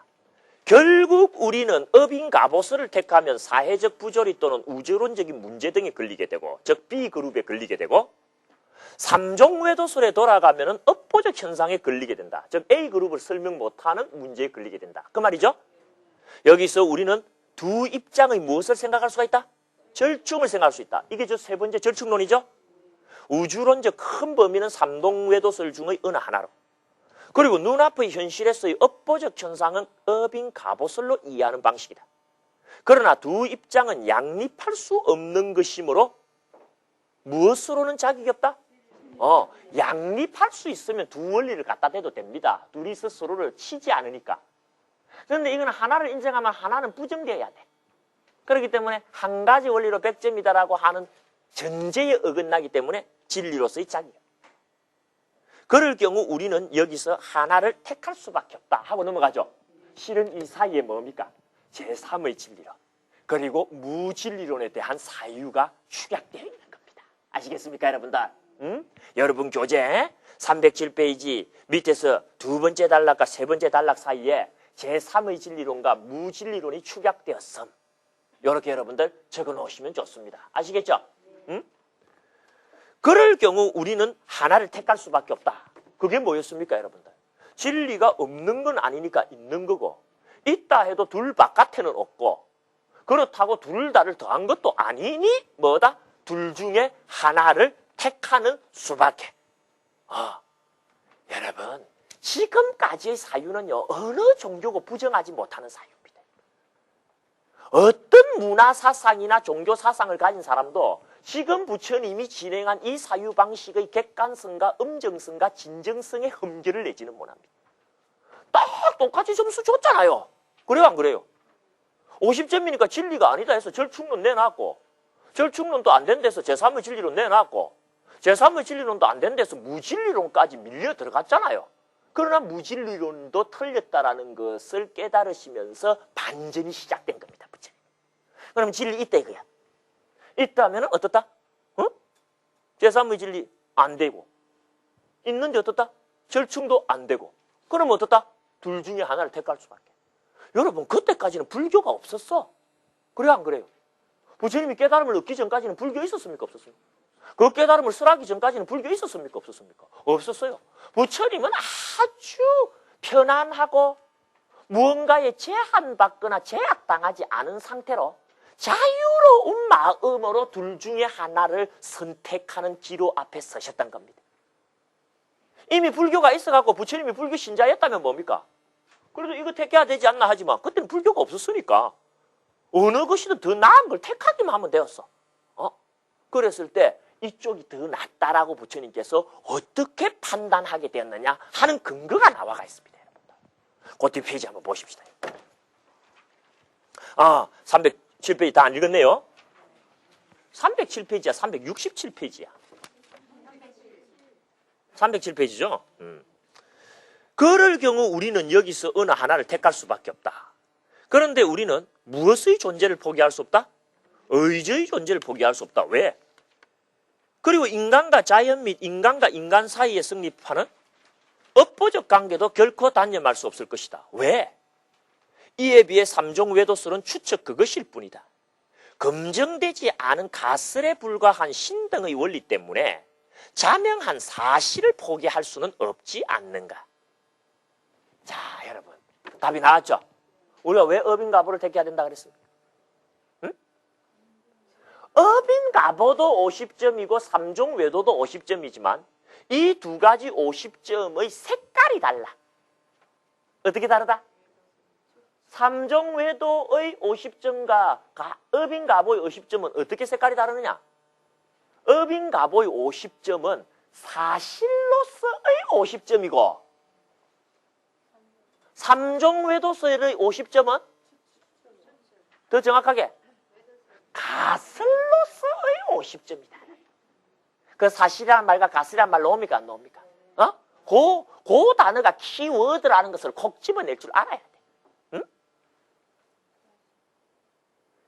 결국 우리는 어빙가보스를 택하면 사회적 부조리 또는 우주론적인 문제 등에 걸리게 되고, 즉 B그룹에 걸리게 되고, 삼종외도설에 돌아가면 업보적 현상에 걸리게 된다. 즉 A그룹을 설명 못하는 문제에 걸리게 된다. 그 말이죠. 여기서 우리는 두 입장의 무엇을 생각할 수가 있다? 절충을 생각할 수 있다. 이게 저 세 번째 절충론이죠. 우주론적 큰 범위는 삼종외도설 중의 어느 하나로, 그리고 눈앞의 현실에서의 업보적 현상은 어빙가보설로 이해하는 방식이다. 그러나 두 입장은 양립할 수 없는 것이므로 무엇으로는 자격이 없다? 양립할 수 있으면 두 원리를 갖다 대도 됩니다. 둘이서 서로를 치지 않으니까. 그런데 이건 하나를 인정하면 하나는 부정되어야 돼. 그렇기 때문에 한 가지 원리로 100점이다라고 하는 전제에 어긋나기 때문에 진리로서의 자격. 그럴 경우 우리는 여기서 하나를 택할 수밖에 없다 하고 넘어가죠. 실은 이 사이에 뭡니까? 제3의 진리론, 그리고 무진리론에 대한 사유가 축약되어 있는 겁니다. 아시겠습니까 여러분들? 여러분 교재 307페이지 밑에서 두 번째 단락과 세 번째 단락 사이에 제3의 진리론과 무진리론이 축약되었음. 이렇게 여러분들 적어 놓으시면 좋습니다. 아시겠죠? 그럴 경우 우리는 하나를 택할 수밖에 없다. 그게 뭐였습니까 여러분들? 진리가 없는 건 아니니까 있는 거고, 있다 해도 둘 바깥에는 없고, 그렇다고 둘 다를 더한 것도 아니니 뭐다? 둘 중에 하나를 택하는 수밖에. 여러분 지금까지의 사유는요 어느 종교고 부정하지 못하는 사유입니다. 어떤 문화사상이나 종교사상을 가진 사람도 지금 부처님이 진행한 이 사유 방식의 객관성과 엄정성과 진정성에 흠결을 내지는 못합니다. 딱 똑같이 점수 줬잖아요. 그래요 안 그래요? 50점이니까 진리가 아니다 해서 절충론 내놨고, 절충론도 안 된 데서 제3의 진리론 내놨고, 제3의 진리론도 안 된 데서 무진리론까지 밀려 들어갔잖아요. 그러나 무진리론도 틀렸다라는 것을 깨달으시면서 반전이 시작된 겁니다. 부처님. 그럼 진리 있다 이거야. 있다면 어떻다? 제3의 진리 안 되고, 있는데 어떻다? 절충도 안 되고, 그러면 어떻다? 둘 중에 하나를 택할 수밖에. 여러분, 그때까지는 불교가 없었어. 그래, 안 그래요? 부처님이 깨달음을 얻기 전까지는 불교 있었습니까? 없었습니까? 그 깨달음을 설하기 전까지는 불교 있었습니까? 없었습니까? 없었어요. 부처님은 아주 편안하고 무언가에 제한받거나 제약당하지 않은 상태로 자유로운 마음으로 둘 중에 하나를 선택하는 기로 앞에 서셨던 겁니다. 이미 불교가 있어갖고 부처님이 불교 신자였다면 뭡니까? 그래도 이거 택해야 되지 않나 하지만 그때는 불교가 없었으니까 어느 것이든 더 나은 걸 택하기만 하면 되었어. 그랬을 때 이쪽이 더 낫다라고 부처님께서 어떻게 판단하게 되었느냐 하는 근거가 나와가 있습니다. 그 뒤 페이지 한번 보십시다. 307페이지 다 안 읽었네요. 307페이지야, 367페이지야. 307페이지죠. 그럴 경우 우리는 여기서 어느 하나를 택할 수밖에 없다. 그런데 우리는 무엇의 존재를 포기할 수 없다? 의지의 존재를 포기할 수 없다. 왜? 그리고 인간과 자연 및 인간과 인간 사이에 성립하는 업보적 관계도 결코 단념할 수 없을 것이다. 왜? 이에 비해 삼종 외도설은 추측 그것일 뿐이다. 검증되지 않은 가설에 불과한 신등의 원리 때문에 자명한 사실을 포기할 수는 없지 않는가. 자, 여러분, 답이 나왔죠? 우리가 왜 업인가보를 택해야 된다 그랬습니까? 응? 업인가보도 50점이고 삼종 외도도 50점이지만 이 두 가지 50점의 색깔이 달라. 어떻게 다르다? 삼종 외도의 50점과 업인가보의 50점은 어떻게 색깔이 다르느냐? 업인가보의 50점은 사실로서의 50점이고 삼종 외도설의 50점은 더 정확하게 가설로서의 50점이다. 그 사실이라는 말과 가설이라는 말 나옵니까? 안 나옵니까? 그 단어가 키워드라는 것을 콕 집어낼 줄 알아야 돼. 응?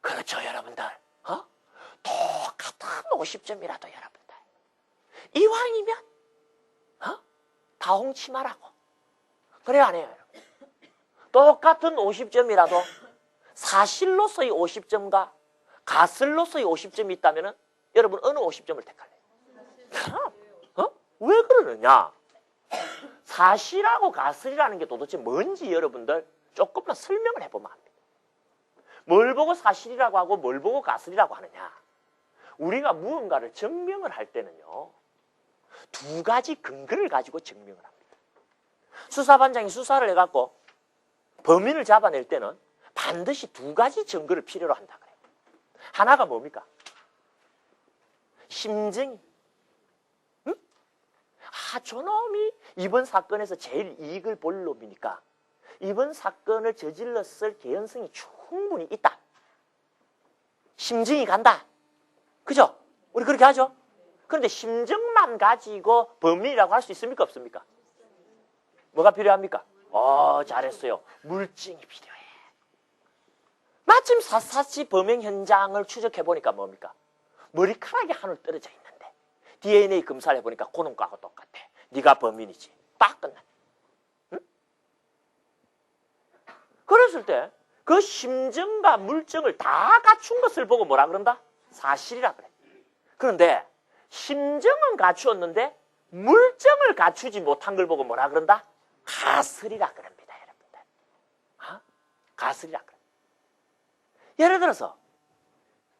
그렇죠, 여러분들. 똑같은 50점이라도 여러분들. 이왕이면 다 홍치 말라고. 그래 안 해요, 여러분? 똑같은 50점이라도 사실로서의 50점과 가설로서의 50점이 있다면 여러분 어느 50점을 택할래요? 왜 그러느냐? 사실하고 가설이라는 게 도대체 뭔지 여러분들 조금만 설명을 해보면 합니다. 뭘 보고 사실이라고 하고 뭘 보고 가설이라고 하느냐? 우리가 무언가를 증명을 할 때는요, 두 가지 근거를 가지고 증명을 합니다. 수사반장이 수사를 해갖고 범인을 잡아낼 때는 반드시 두 가지 증거를 필요로 한다 그래요. 하나가 뭡니까? 심증이. 응? 저놈이 이번 사건에서 제일 이익을 볼 놈이니까 이번 사건을 저질렀을 개연성이 충분히 있다. 심증이 간다. 그죠? 우리 그렇게 하죠? 그런데 심증만 가지고 범인이라고 할 수 있습니까? 없습니까? 뭐가 필요합니까? 잘했어요. 물증이 필요해. 마침 샅샅이 범행 현장을 추적해보니까 뭡니까? 머리카락이 하늘 떨어져 있는데 DNA 검사를 해보니까 그놈과하고 똑같아. 네가 범인이지. 딱 끝났네. 응? 그랬을 때 그 심증과 물증을 다 갖춘 것을 보고 뭐라 그런다? 사실이라 그래. 그런데 심증은 갖추었는데 물증을 갖추지 못한 걸 보고 뭐라 그런다? 가설이라 그럽니다, 여러분들. 가설이라 그래. 예를 들어서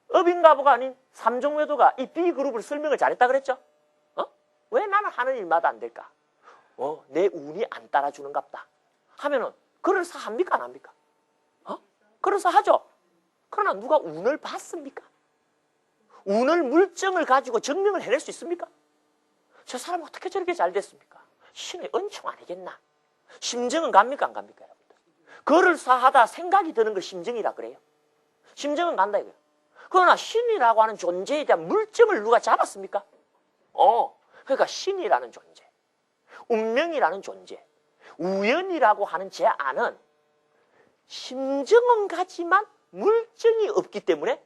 업인가보가 아닌 삼종외도가 이 B그룹을 설명을 잘했다 그랬죠? 왜 나는 하는 일마다 안 될까? 내 운이 안 따라주는갑다 하면은 그럴싸합니까? 안 합니까? 그럴싸하죠? 그러나 누가 운을 봤습니까? 운을 물증을 가지고 증명을 해낼 수 있습니까? 저 사람 어떻게 저렇게 잘 됐습니까? 신의 은총 아니겠나? 심증은 갑니까? 안 갑니까? 여러분들? 그럴싸하다 생각이 드는 걸 심증이라 그래요. 심증은 간다 이거예요. 그러나 신이라고 하는 존재에 대한 물증을 누가 잡았습니까? 그러니까 신이라는 존재, 운명이라는 존재, 우연이라고 하는 제 안은 심증은 가지만 물증이 없기 때문에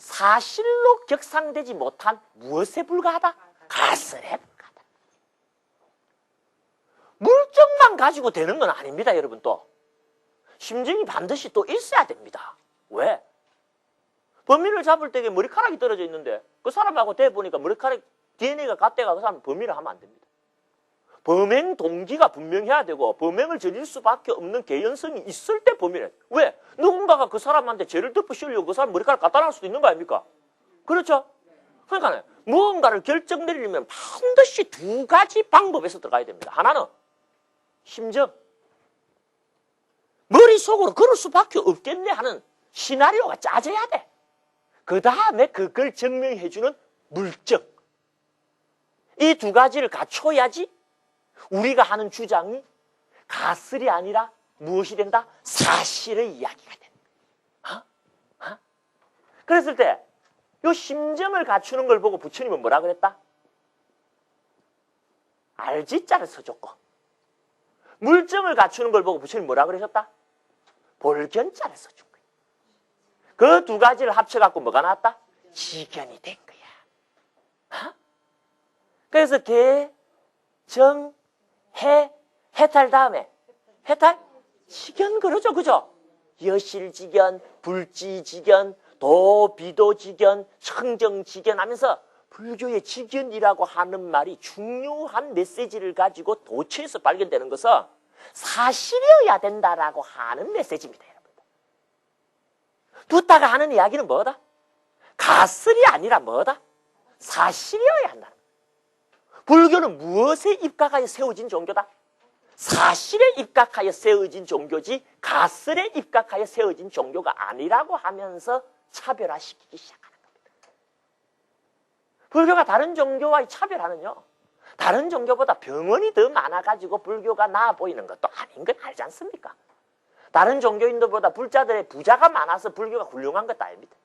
사실로 격상되지 못한 무엇에 불과하다? 가설에 불과하다. 물증만 가지고 되는 건 아닙니다, 여러분. 또 심증이 반드시 또 있어야 됩니다. 왜? 범인을 잡을 때에 머리카락이 떨어져 있는데 그 사람하고 대보니까 머리카락 DNA가 같대가 그 사람 범인을 하면 안 됩니다. 범행 동기가 분명해야 되고 범행을 저질 수밖에 없는 개연성이 있을 때 범인을. 왜? 누군가가 그 사람한테 죄를 덮어 씌우려고 그 사람 머리카락 갖다 놔올 수도 있는 거 아닙니까? 그렇죠? 그러니까 무언가를 결정 내리려면 반드시 두 가지 방법에서 들어가야 됩니다. 하나는 심정. 머릿속으로 그럴 수밖에 없겠네 하는 시나리오가 짜져야 돼. 그 다음에 그걸 증명해주는 물증. 이 두 가지를 갖춰야지 우리가 하는 주장이 가설이 아니라 무엇이 된다? 사실의 이야기가 된다. 그랬을 때 이 심정을 갖추는 걸 보고 부처님은 뭐라 그랬다? 알지자를 써줬고, 물증을 갖추는 걸 보고 부처님은 뭐라 그러셨다? 볼견자를 써준 거예요. 그 두 가지를 합쳐갖고 뭐가 나왔다? 지견이 된 거야. 그래서 개, 정, 해탈 다음에 해탈? 지견 그러죠, 그죠? 여실지견, 불지지견, 도비도지견, 청정지견 하면서 불교의 지견이라고 하는 말이 중요한 메시지를 가지고 도처에서 발견되는 것은 사실이어야 된다라고 하는 메시지입니다, 여러분. 두다가 하는 이야기는 뭐다? 가설이 아니라 뭐다? 사실이어야 한다. 불교는 무엇에 입각하여 세워진 종교다? 사실에 입각하여 세워진 종교지 가설에 입각하여 세워진 종교가 아니라고 하면서 차별화시키기 시작하는 겁니다. 불교가 다른 종교와의 차별화는요, 다른 종교보다 병원이 더 많아가지고 불교가 나아 보이는 것도 아닌 건 알지 않습니까? 다른 종교인들보다 불자들의 부자가 많아서 불교가 훌륭한 것도 아닙니다.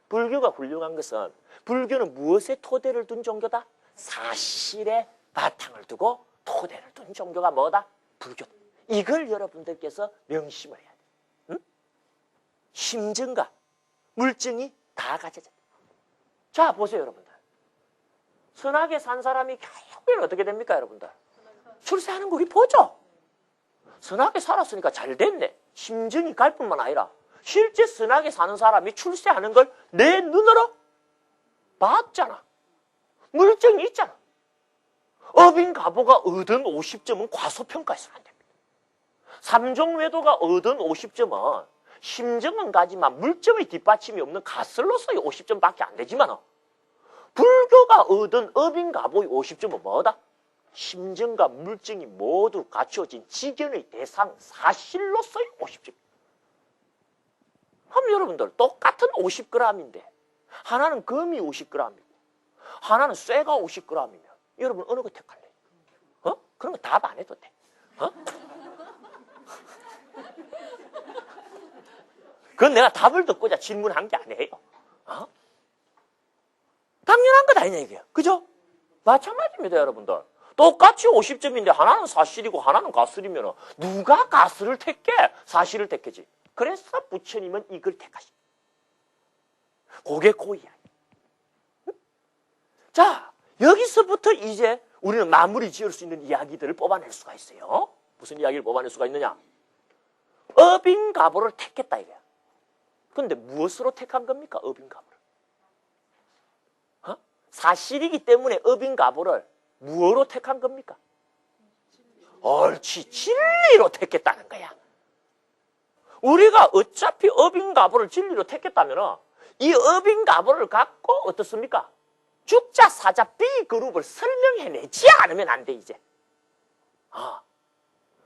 불교가 훌륭한 것은 불교는 무엇에 토대를 둔 종교다? 사실에 바탕을 두고 토대를 둔 종교가 뭐다? 불교다. 이걸 여러분들께서 명심을 해야 돼요. 응? 심증과 물증이 다 갖춰져. 자, 보세요, 여러분들. 선하게 산 사람이 결국에는 어떻게 됩니까, 여러분들? 출세하는 거 우리 보죠? 선하게 살았으니까 잘 됐네. 심증이 갈 뿐만 아니라 실제 선하게 사는 사람이 출세하는 걸 내 눈으로 봤잖아. 물증이 있잖아. 업인가보가 얻은 50점은 과소평가해서는 안 됩니다. 삼종외도가 얻은 50점은 심정은 가지만 물증의 뒷받침이 없는 가설로서의 50점밖에 안 되지만 불교가 얻은 업인가보의 50점은 뭐다? 심정과 물증이 모두 갖추어진 지견의 대상 사실로서의 50점. 그럼 여러분들 똑같은 50g인데 하나는 금이 50g이고 하나는 쇠가 50g이면 여러분 어느 거 택할래요? 그런 거 답 안 해도 돼. 그건 내가 답을 듣고자 질문한 게 아니에요. 당연한 것 아니냐 이게요. 그죠? 마찬가지입니다, 여러분들. 똑같이 50점인데 하나는 사실이고 하나는 가설이면 누가 가설을 택해? 사실을 택하지. 그래서 부처님은 이걸 택하십니다. 그게 고이야. 자, 여기서부터 이제 우리는 마무리 지을 수 있는 이야기들을 뽑아낼 수가 있어요. 무슨 이야기를 뽑아낼 수가 있느냐? 업인가보를 택했다 이거야. 그런데 무엇으로 택한 겁니까? 업인가보를. 사실이기 때문에 업인가보를 무엇으로 택한 겁니까? 옳지, 진리로 택했다는 거야. 우리가 어차피 업인가보를 진리로 택했다면 이 업인가보를 갖고 어떻습니까? 죽자 사자 B그룹을 설명해내지 않으면 안 돼, 이제.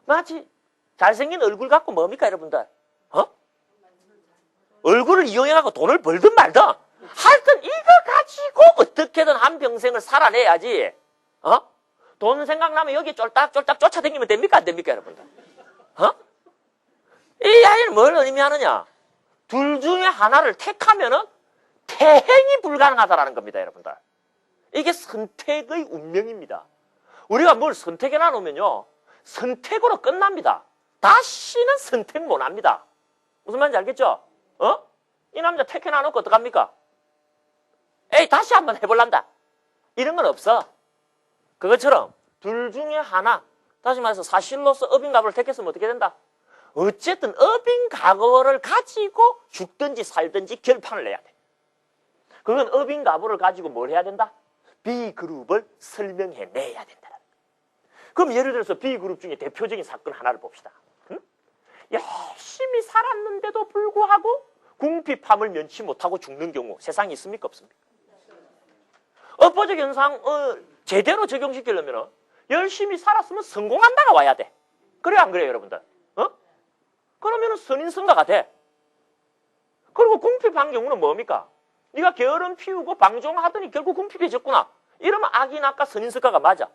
마치 잘생긴 얼굴 갖고 뭡니까, 여러분들? 얼굴을 이용해갖고 돈을 벌든 말든 하여튼 이거 가지고 어떻게든 한평생을 살아내야지. 돈 생각나면 여기 쫄딱쫄딱 쫓아다니면 됩니까, 안 됩니까, 여러분들? 이 아이는 뭘 의미하느냐? 둘 중에 하나를 택하면은 태행이 불가능하다라는 겁니다, 여러분들. 이게 선택의 운명입니다. 우리가 뭘 선택해 놔놓으면요, 선택으로 끝납니다. 다시는 선택 못 합니다. 무슨 말인지 알겠죠? 이 남자 택해 놔놓고 어떡합니까? 에이, 다시 한번 해볼란다. 이런 건 없어. 그것처럼 둘 중에 하나, 다시 말해서 사실로서 업인각오를 택했으면 어떻게 된다? 어쨌든 업인각오를 가지고 죽든지 살든지 결판을 내야 돼. 그건 업인각오를 가지고 뭘 해야 된다? B그룹을 설명해내야 된다. 그럼 예를 들어서 B그룹 중에 대표적인 사건 하나를 봅시다. 응? 열심히 살았는데도 불구하고 궁핍함을 면치 못하고 죽는 경우 세상에 있습니까? 없습니까? 업보적 현상 제대로 적용시키려면 열심히 살았으면 성공한다가 와야 돼. 그래요, 안 그래요, 여러분들? 그러면 선인성가가 돼. 그리고 궁핍한 경우는 뭡니까? 네가 게으름 피우고 방종하더니 결국 궁핍해졌구나. 이러면 악인악과 선인성가가 맞아.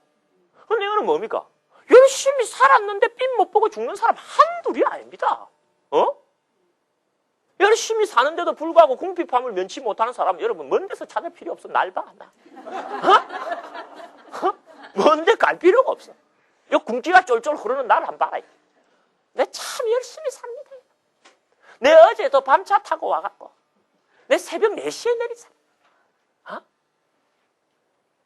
근데 이거는 뭡니까? 열심히 살았는데 삔 못 보고 죽는 사람 한둘이 아닙니다. 열심히 사는데도 불구하고 궁핍함을 면치 못하는 사람, 여러분 먼 데서 찾을 필요 없어. 날 봐, 나. 먼 데 갈 필요가 없어. 요 굶기가 쫄쫄 흐르는 나를 한번 봐라. 내 참 열심히 삽니다. 내 어제도 밤차 타고 와갖고 내 새벽 4시에 내리자.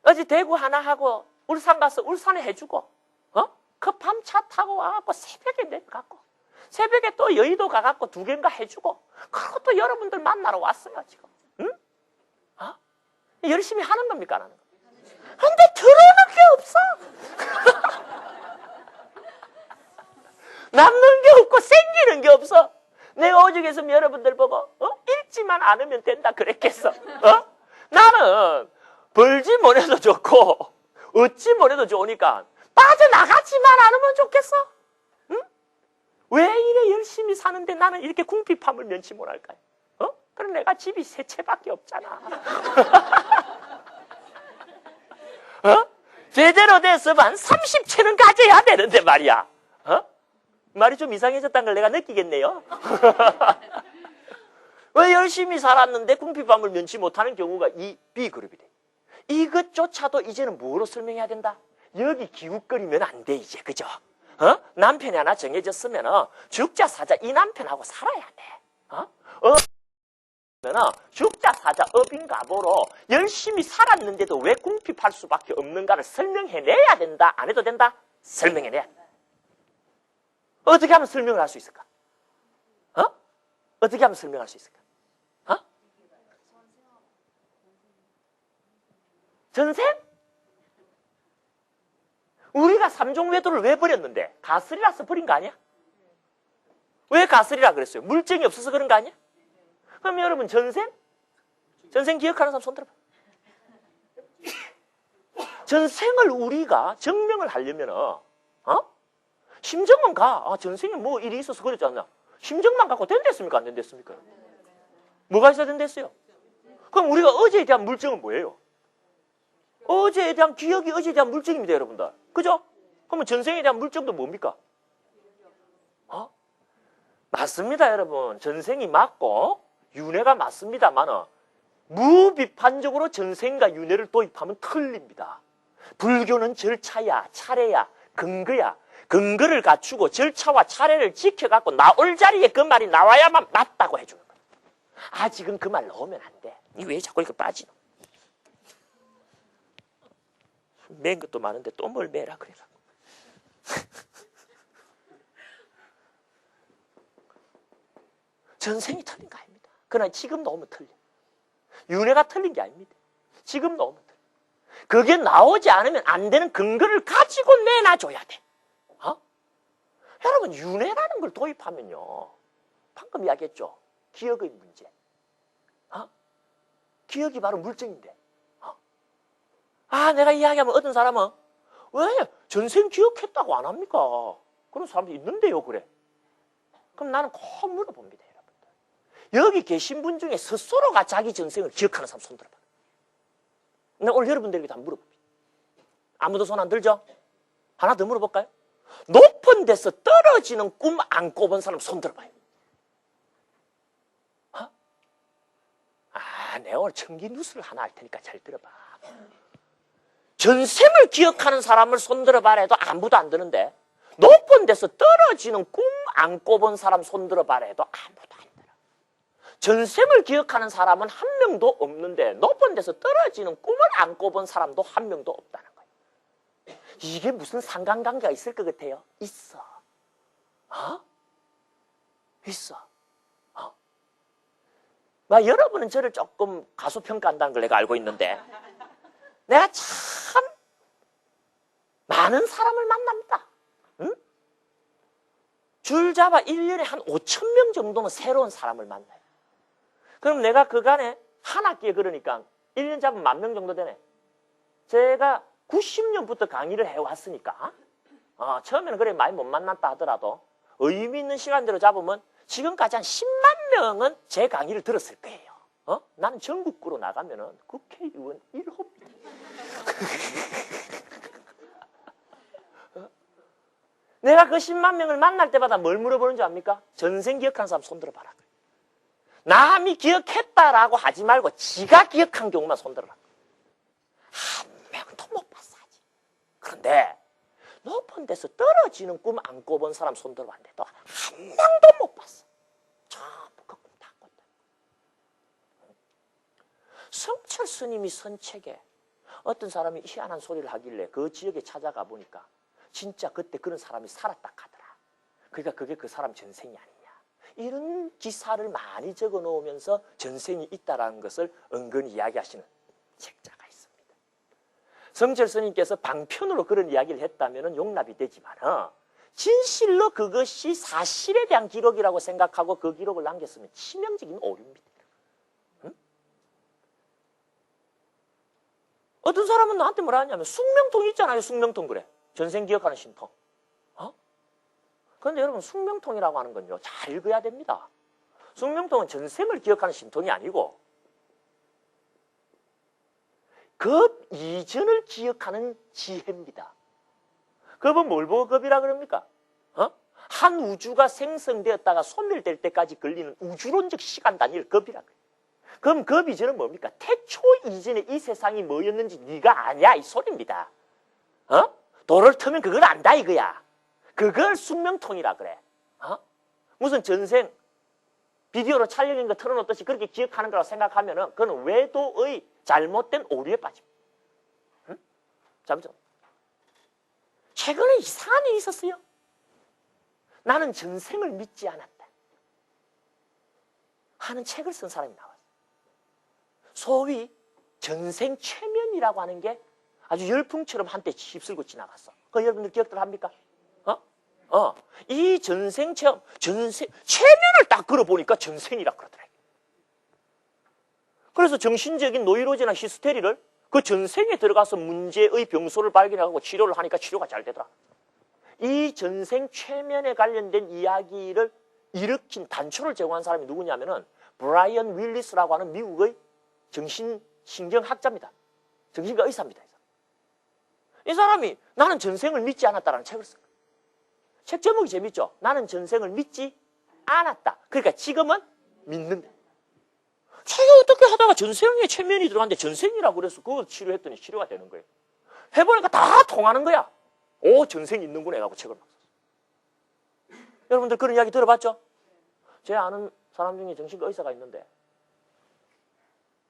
어제 대구 하나 하고 울산 가서 울산에 해주고 그 밤차 타고 와갖고 새벽에 내려갖고 새벽에 또 여의도 가갖고 2개인가 해주고 그리고 또 여러분들 만나러 왔어요 지금. 응? 열심히 하는 겁니까 안 하는 겁니까? 근데 들어오는 게 없어. 남는 게 없고 생기는 게 없어. 내가 오죽했으면 여러분들 보고 읽지만 않으면 된다 그랬겠어. 나는 벌지 못해도 좋고 얻지 못해도 좋으니까 빠져나가지만 않으면 좋겠어. 응? 왜 이래 열심히 사는데 나는 이렇게 궁핍함을 면치 못할까요? 그럼 내가 집이 3채밖에 없잖아. 제대로 됐으면 한 30채는 가져야 되는데 말이야. 말이 좀 이상해졌다는 걸 내가 느끼겠네요. 왜 열심히 살았는데 궁핍함을 면치 못하는 경우가 이 B그룹이 돼. 이것조차도 이제는 뭐로 설명해야 된다? 여기 기웃거리면 안 돼 이제. 그죠? 남편이 하나 정해졌으면 죽자 사자 이 남편하고 살아야 돼. 죽자 사자 업인가보로 열심히 살았는데도 왜 궁핍할 수밖에 없는가를 설명해내야 된다. 안 해도 된다? 설명해내야 된다. 어떻게 하면 설명을 할 수 있을까? 어떻게 하면 설명할 수 있을까? 전생? 우리가 삼종외도를 왜 버렸는데? 가슬이라서 버린 거 아니야? 왜 가슬이라 그랬어요? 물증이 없어서 그런 거 아니야? 그럼 여러분 전생? 전생 기억하는 사람 손 들어봐. 전생을 우리가 증명을 하려면 심정은 가. 전생에 뭐 일이 있어서 그랬지 않나? 심정만 갖고 된댔습니까? 안 된댔습니까? 뭐가 있어야 된댔어요? 그럼 우리가 어제에 대한 물증은 뭐예요? 어제에 대한 기억이 어제에 대한 물증입니다, 여러분들. 그죠? 그러면 전생에 대한 물증도 뭡니까? 맞습니다, 여러분. 전생이 맞고 윤회가 맞습니다만 무비판적으로 전생과 윤회를 도입하면 틀립니다. 불교는 절차야, 차례야, 근거야. 근거를 갖추고 절차와 차례를 지켜갖고 나올 자리에 그 말이 나와야만 맞다고 해주는 거야. 아직은 그 말 넣으면 안 돼. 이 왜 자꾸 이렇게 빠지노? 맨 것도 많은데 또 뭘 매라 그래갖고. 전생이 틀린 거 아닙니다. 그러나 지금 너무 틀려. 윤회가 틀린 게 아닙니다. 지금 너무 틀려. 그게 나오지 않으면 안 되는 근거를 가지고 내놔줘야 돼. 여러분 윤회라는 걸 도입하면요. 방금 이야기했죠. 기억의 문제. 기억이 바로 물증인데. 내가 이야기하면 어떤 사람은 왜 전생 기억했다고 안 합니까? 그런 사람도 있는데요. 그래. 그럼 나는 꼭 물어봅니다. 여러분들. 여기 계신 분 중에 스스로가 자기 전생을 기억하는 사람 손 들어봐. 내가 오늘 여러분들에게 다 물어봅니다. 아무도 손 안 들죠? 하나 더 물어볼까요? 높은 데서 떨어지는 꿈 안 꿔본 사람 손 들어봐요. 내가 오늘 청기 뉴스를 하나 할 테니까 잘 들어봐. 전생을 기억하는 사람을 손 들어봐라 해도 아무도 안 드는데 높은 데서 떨어지는 꿈 안 꿔본 사람 손 들어봐라 해도 아무도 안 들어. 전생을 기억하는 사람은 한 명도 없는데 높은 데서 떨어지는 꿈을 안 꿔본 사람도 한 명도 없다는 거예요. 이게 무슨 상관관계가 있을 것 같아요? 있어. 있어. 여러분은 저를 조금 가소평가한다는 걸 내가 알고 있는데 내가 참 많은 사람을 만납니다. 응? 줄 잡아 1년에 한 5천 명 정도는 새로운 사람을 만나요. 그럼 내가 그간에 한 학기에 그러니까 1년 잡으면 10,000명 정도 되네. 제가 90년부터 강의를 해왔으니까 처음에는 그래 많이 못 만났다 하더라도 의미 있는 시간대로 잡으면 지금까지 한 10만 명은 제 강의를 들었을 거예요. 나는 전국구로 나가면은 국회의원 1호입니다. 내가 그 10만 명을 만날 때마다 뭘 물어보는 줄 압니까? 전생 기억하는 사람 손 들어봐라. 남이 기억했다라고 하지 말고 지가 기억한 경우만 손 들어라. 한 명도 못 봤어 아직. 그런데 높은 데서 떨어지는 꿈 안 꿔본 사람 손 들어봤는데 또 한 명도 못 봤어. 전부 그 꿈 다 꿨다. 성철 스님이 쓴 책에 어떤 사람이 희한한 소리를 하길래 그 지역에 찾아가 보니까 진짜 그때 그런 사람이 살았다 하더라. 그러니까 그게 그 사람 전생이 아니냐. 이런 기사를 많이 적어 놓으면서 전생이 있다라는 것을 은근히 이야기하시는 책자가 있습니다. 성철 스님께서 방편으로 그런 이야기를 했다면 용납이 되지만 진실로 그것이 사실에 대한 기록이라고 생각하고 그 기록을 남겼으면 치명적인 오류입니다. 응? 어떤 사람은 나한테 뭐라 하냐면 숙명통 있잖아요. 숙명통 그래. 전생 기억하는 신통. 그런데 여러분 숙명통이라고 하는 건요. 잘 읽어야 됩니다. 숙명통은 전생을 기억하는 신통이 아니고 급 이전을 기억하는 지혜입니다. 급은 뭘 보고 급이라 그럽니까? 한 우주가 생성되었다가 소멸될 때까지 걸리는 우주론적 시간 단위를 급이라 그래요. 그럼 급 이전은 뭡니까? 태초 이전에 이 세상이 뭐였는지 네가 아냐 이 소리입니다. 돌을 터면 그걸 안다 이거야. 그걸 숙명통이라 그래. 무슨 전생 비디오로 촬영한 거 틀어놓듯이 그렇게 기억하는 거라고 생각하면은 그건 외도의 잘못된 오류에 빠집니다. 잠시만. 최근에 이상한 일이 있었어요. 나는 전생을 믿지 않았다 하는 책을 쓴 사람이 나왔어요. 소위 전생 최면이라고 하는 게 아주 열풍처럼 한때 휩쓸고 지나갔어. 그 여러분들 기억들 합니까? 이 전생 체험, 최면을 딱 걸어보니까 전생이라 그러더라고요. 그래서 정신적인 노이로제나 히스테리를 그 전생에 들어가서 문제의 병소를 발견하고 치료를 하니까 치료가 잘 되더라. 이 전생 최면에 관련된 이야기를 일으킨 단초를 제공한 사람이 누구냐면은 브라이언 윌리스라고 하는 미국의 정신신경학자입니다. 정신과 의사입니다. 이 사람이 나는 전생을 믿지 않았다라는 책을 쓴 거예요. 책 제목이 재밌죠? 나는 전생을 믿지 않았다. 그러니까 지금은 믿는다. 제가 어떻게 하다가 전생에 최면이 들어갔는데 전생이라고 그래서 그걸 치료했더니 치료가 되는 거예요. 해보니까 다 통하는 거야. 오, 전생이 있는구나 해가지고 책을 막 썼어요. 여러분들 그런 이야기 들어봤죠? 제 아는 사람 중에 정신과 의사가 있는데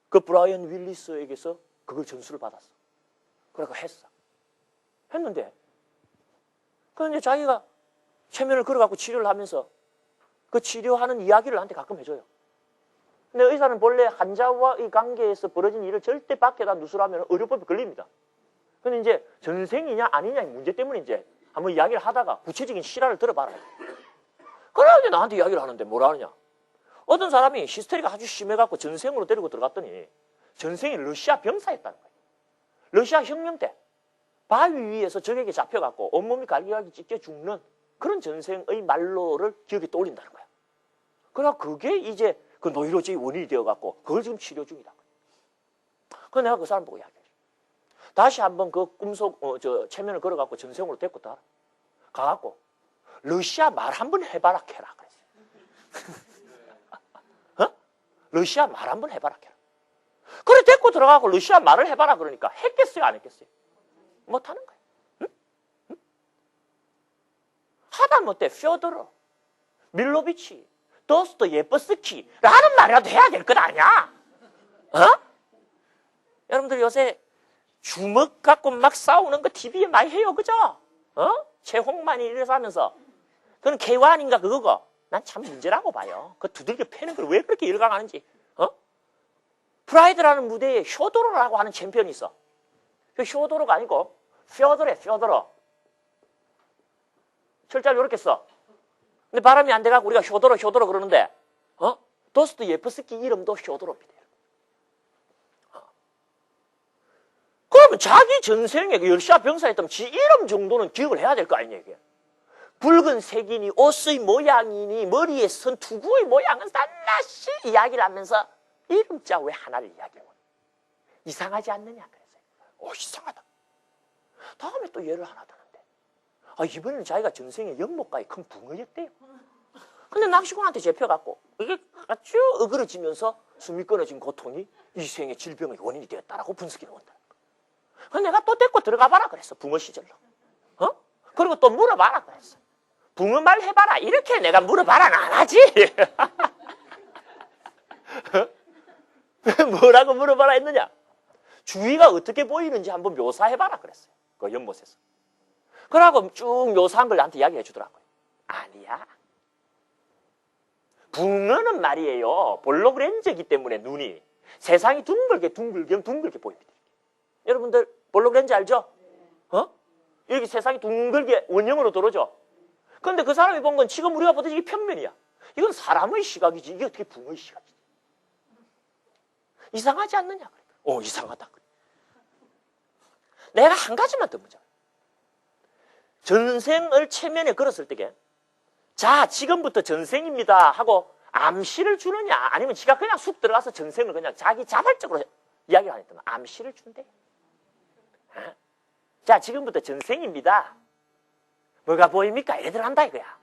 그 브라이언 윌리스에게서 그걸 전수를 받았어. 그래서 했어. 했는데 그런데 자기가 최면을 걸어갖고 치료를 하면서 그 치료하는 이야기를 나한테 가끔 해줘요. 근데 의사는 본래 환자와의 관계에서 벌어진 일을 절대 밖에다 누설하면 의료법에 걸립니다. 근데 이제 전생이냐 아니냐의 문제 때문에 이제 한번 이야기를 하다가 구체적인 실화를 들어봐라. 그래가지고 나한테 이야기를 하는데 뭐라 하느냐. 어떤 사람이 히스테리가 아주 심해갖고 전생으로 데리고 들어갔더니 전생이 러시아 병사였다는 거예요. 러시아 혁명 때 바위 위에서 적에게 잡혀갖고 온몸이 갈기갈기 찢겨 죽는 그런 전생의 말로를 기억에 떠올린다는 거야. 그러나 그게 이제 그 노이로제의 원인이 되어갖고 그걸 지금 치료 중이다. 그래서 내가 그 사람 보고 이야기해. 다시 한번 그 꿈속 최면을 걸어갖고 전생으로 데리고 따라 가갖고 러시아 말 한번 해봐라 캐라 그랬어요. 러시아 말 한번 해봐라 캐라. 그래 데리고 들어가고 러시아 말을 해봐라 그러니까 했겠어요 안 했겠어요? 못하는 거예요. 하다못해 퓨어도르, 밀로비치, 도스토예프스키라는 말이라도 해야 될 것 아니야? 어? 여러분들 요새 주먹 갖고 막 싸우는 거 TV에 많이 해요, 그죠? 어? 최홍만이 이래서 하면서. 그건 K1인가 그거고. 난 참 문제라고 봐요. 그 두들겨 패는 걸 왜 그렇게 일각하는지. 어? 프라이드라는 무대에 쇼도로라고 하는 챔피언이 있어. 그 쇼도로가 아니고 퓨어도로. 철자를 이렇게 써. 근데 발음이 안 돼가지고 우리가 쇼도로 그러는데, 도스토예프스키 이름도 쇼도로입니다. 그러면 자기 전생에 러시아 병사였다면 지 이름 정도는 기억을 해야 될 거 아니냐, 이게. 붉은 색이니, 옷의 모양이니, 머리에 선 투구의 모양은 낱낱이 이야기를 하면서 이름자 왜 하나를 이야기해? 이상하지 않느냐, 그래서. 이상하다. 다음에 또 예를 하나 드는데. 이번에는 자기가 전생에 연못가에 큰 붕어였대요. 근데 낚시꾼한테 잡혀갖고, 이게 아주 어그러지면서 숨이 끊어진 고통이 이 생의 질병의 원인이 되었다라고 분석해 놓은다. 그래서 내가 또 데리고 들어가 봐라 그랬어. 붕어 시절로. 그리고 또 물어봐라 그랬어. 붕어 말 해봐라. 이렇게 내가 물어봐라는 안 하지. 뭐라고 물어봐라 했느냐. 주위가 어떻게 보이는지 한번 묘사해봐라 그랬어요. 그 연못에서. 그러고 쭉 묘사한 걸 나한테 이야기해 주더라고요. 아니야. 붕어는 말이에요. 볼로그렌즈이기 때문에 눈이 세상이 둥글게 보입니다. 여러분들 볼로그렌즈 알죠? 이렇게 세상이 둥글게 원형으로 돌아죠. 그런데 그 사람이 본 건 지금 우리가 보듯이 이게 평면이야. 이건 사람의 시각이지. 이게 어떻게 붕어의 시각이지? 이상하지 않느냐? 이상하다. 내가 한 가지만 더 묻자. 전생을 체면에 걸었을 때게 자, 지금부터 전생입니다 하고 암시를 주느냐, 아니면 지가 그냥 쑥 들어가서 전생을 그냥 자기 자발적으로 이야기를 안 했다면 암시를 준대. 자, 지금부터 전생입니다. 뭐가 보입니까? 이래들 한다 이거야.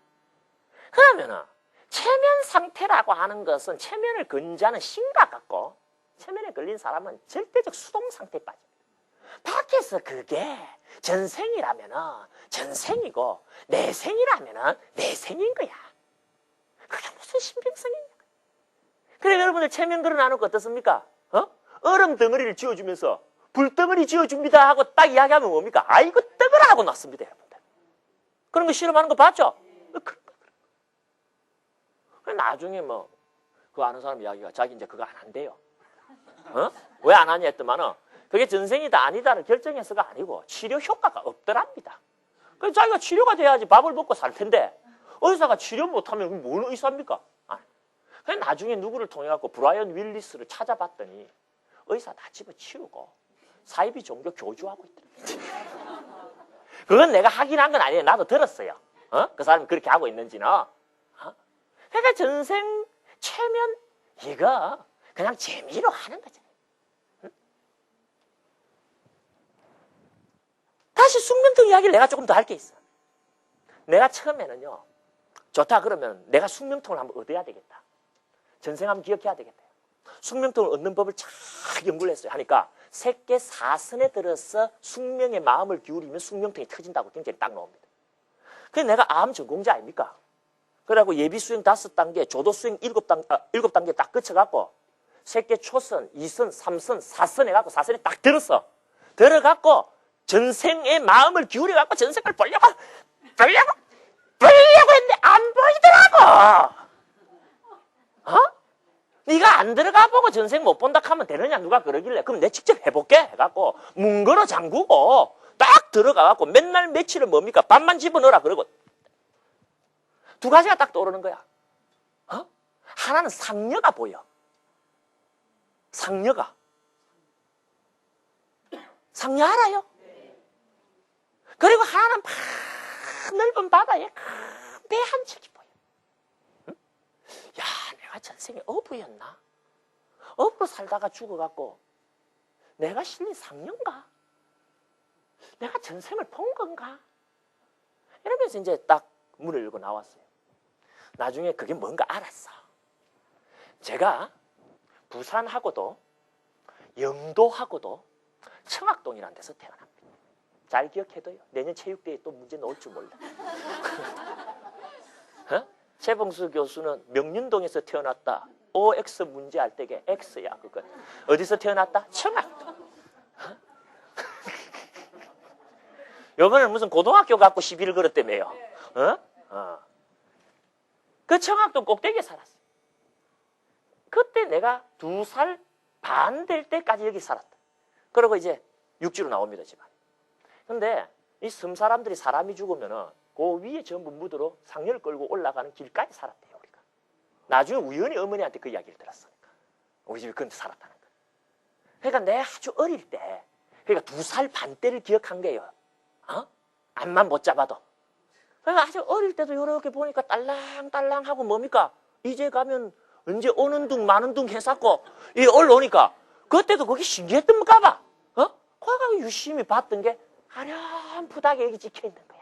그러면은 체면 상태라고 하는 것은 체면을 근자는 심각 같고, 체면에 걸린 사람은 절대적 수동 상태에 빠집니다. 밖에서 그게 전생이라면은 전생이고 내생이라면은 내생인 거야. 그게 무슨 신빙성이냐. 그래 여러분들 체면 걸어놔놓고 어떻습니까? 얼음 덩어리를 지어주면서 불덩어리 지어줍니다 하고 딱 이야기하면 뭡니까? 아이고 떡을 하고 놨습니다 여러분들. 그런 거 실험하는 거 봤죠? 나중에 뭐 그 아는 사람 이야기가 자기 이제 그거 안 한대요. 왜 안 하냐 했더만은 그게 전생이다 아니다를 결정해서가 아니고 치료 효과가 없더랍니다. 그래서 자기가 치료가 돼야지 밥을 먹고 살 텐데 의사가 치료 못하면 뭔 의사입니까? 그래서 나중에 누구를 통해 갖고 브라이언 윌리스를 찾아봤더니 의사 다 집어치우고 사이비 종교 교주하고 있더랍니다. 그건 내가 확인한 건 아니에요. 나도 들었어요. 그 사람이 그렇게 하고 있는지는. 그러니까 전생 체면 이거 그냥 재미로 하는 거잖아요. 다시 숙명통 이야기를 내가 조금 더 할 게 있어. 내가 처음에는요. 좋다 그러면 내가 숙명통을 한번 얻어야 되겠다. 전생 한번 기억해야 되겠다. 숙명통을 얻는 법을 쫙 연구를 했어요. 하니까 새끼 사선에 들어서 숙명의 마음을 기울이면 숙명통이 터진다고 경전이 딱 나옵니다. 그래서 내가 암 전공자 아닙니까? 그래갖고 예비 수행 5단계, 조도 수행 7단계 딱 거쳐갖고 새끼 초선, 2선, 3선, 4선 해갖고 4선에 딱 들었어. 들어갖고 전생의 마음을 기울여갖고 전생을 보려고 했는데 안 보이더라고. 네가 안 들어가 보고 전생 못 본다 하면 되느냐 누가 그러길래 그럼 내 직접 해볼게 해갖고 문 걸어 잠그고 딱 들어가갖고 맨날 며칠은 뭡니까? 밥만 집어넣어라 그러고 두 가지가 딱 떠오르는 거야. 하나는 상녀가 보여. 상녀 알아요? 그리고 하나는 막 넓은 바다에 큰 배 한 척이 보여. 야, 내가 전생에 어부였나? 어부로 살다가 죽어갖고 내가 실린 상녀인가? 내가 전생을 본 건가? 이러면서 이제 딱 문을 열고 나왔어요. 나중에 그게 뭔가 알았어. 제가 부산하고도 영도하고도 청학동이라는 데서 태어납니다. 잘 기억해둬요. 내년 체육대회에 또 문제 나올 줄 몰라. 최봉수 교수는 명륜동에서 태어났다. OX 문제할 때게 X야 그거. 어디서 태어났다? 청학동. 요번에 무슨 고등학교 갖고 시비를 걸었다며요. 그 청학동 꼭대기에 살았어. 그때 내가 2살 반 될 때까지 여기 살았다. 그리고 이제 육지로 나옵니다, 집안. 근데 이 섬 사람들이 사람이 죽으면은 그 위에 전부 무드로 상렬 끌고 올라가는 길까지 살았대요, 우리가. 나중에 우연히 어머니한테 그 이야기를 들었으니까. 우리 집에 그런데 살았다는 거. 그러니까 내가 아주 어릴 때, 그러니까 2살 반 때를 기억한 거예요. 앞만 못 잡아도. 그러니까 아주 어릴 때도 이렇게 보니까 딸랑딸랑하고 뭡니까? 이제 가면 언제 오는 둥 마는 둥 했었고, 이 올라오니까 그때도 그게 신기했던가 봐. 거기 유심히 봤던 게 아련푸다게 여기 찍혀 있는 거야.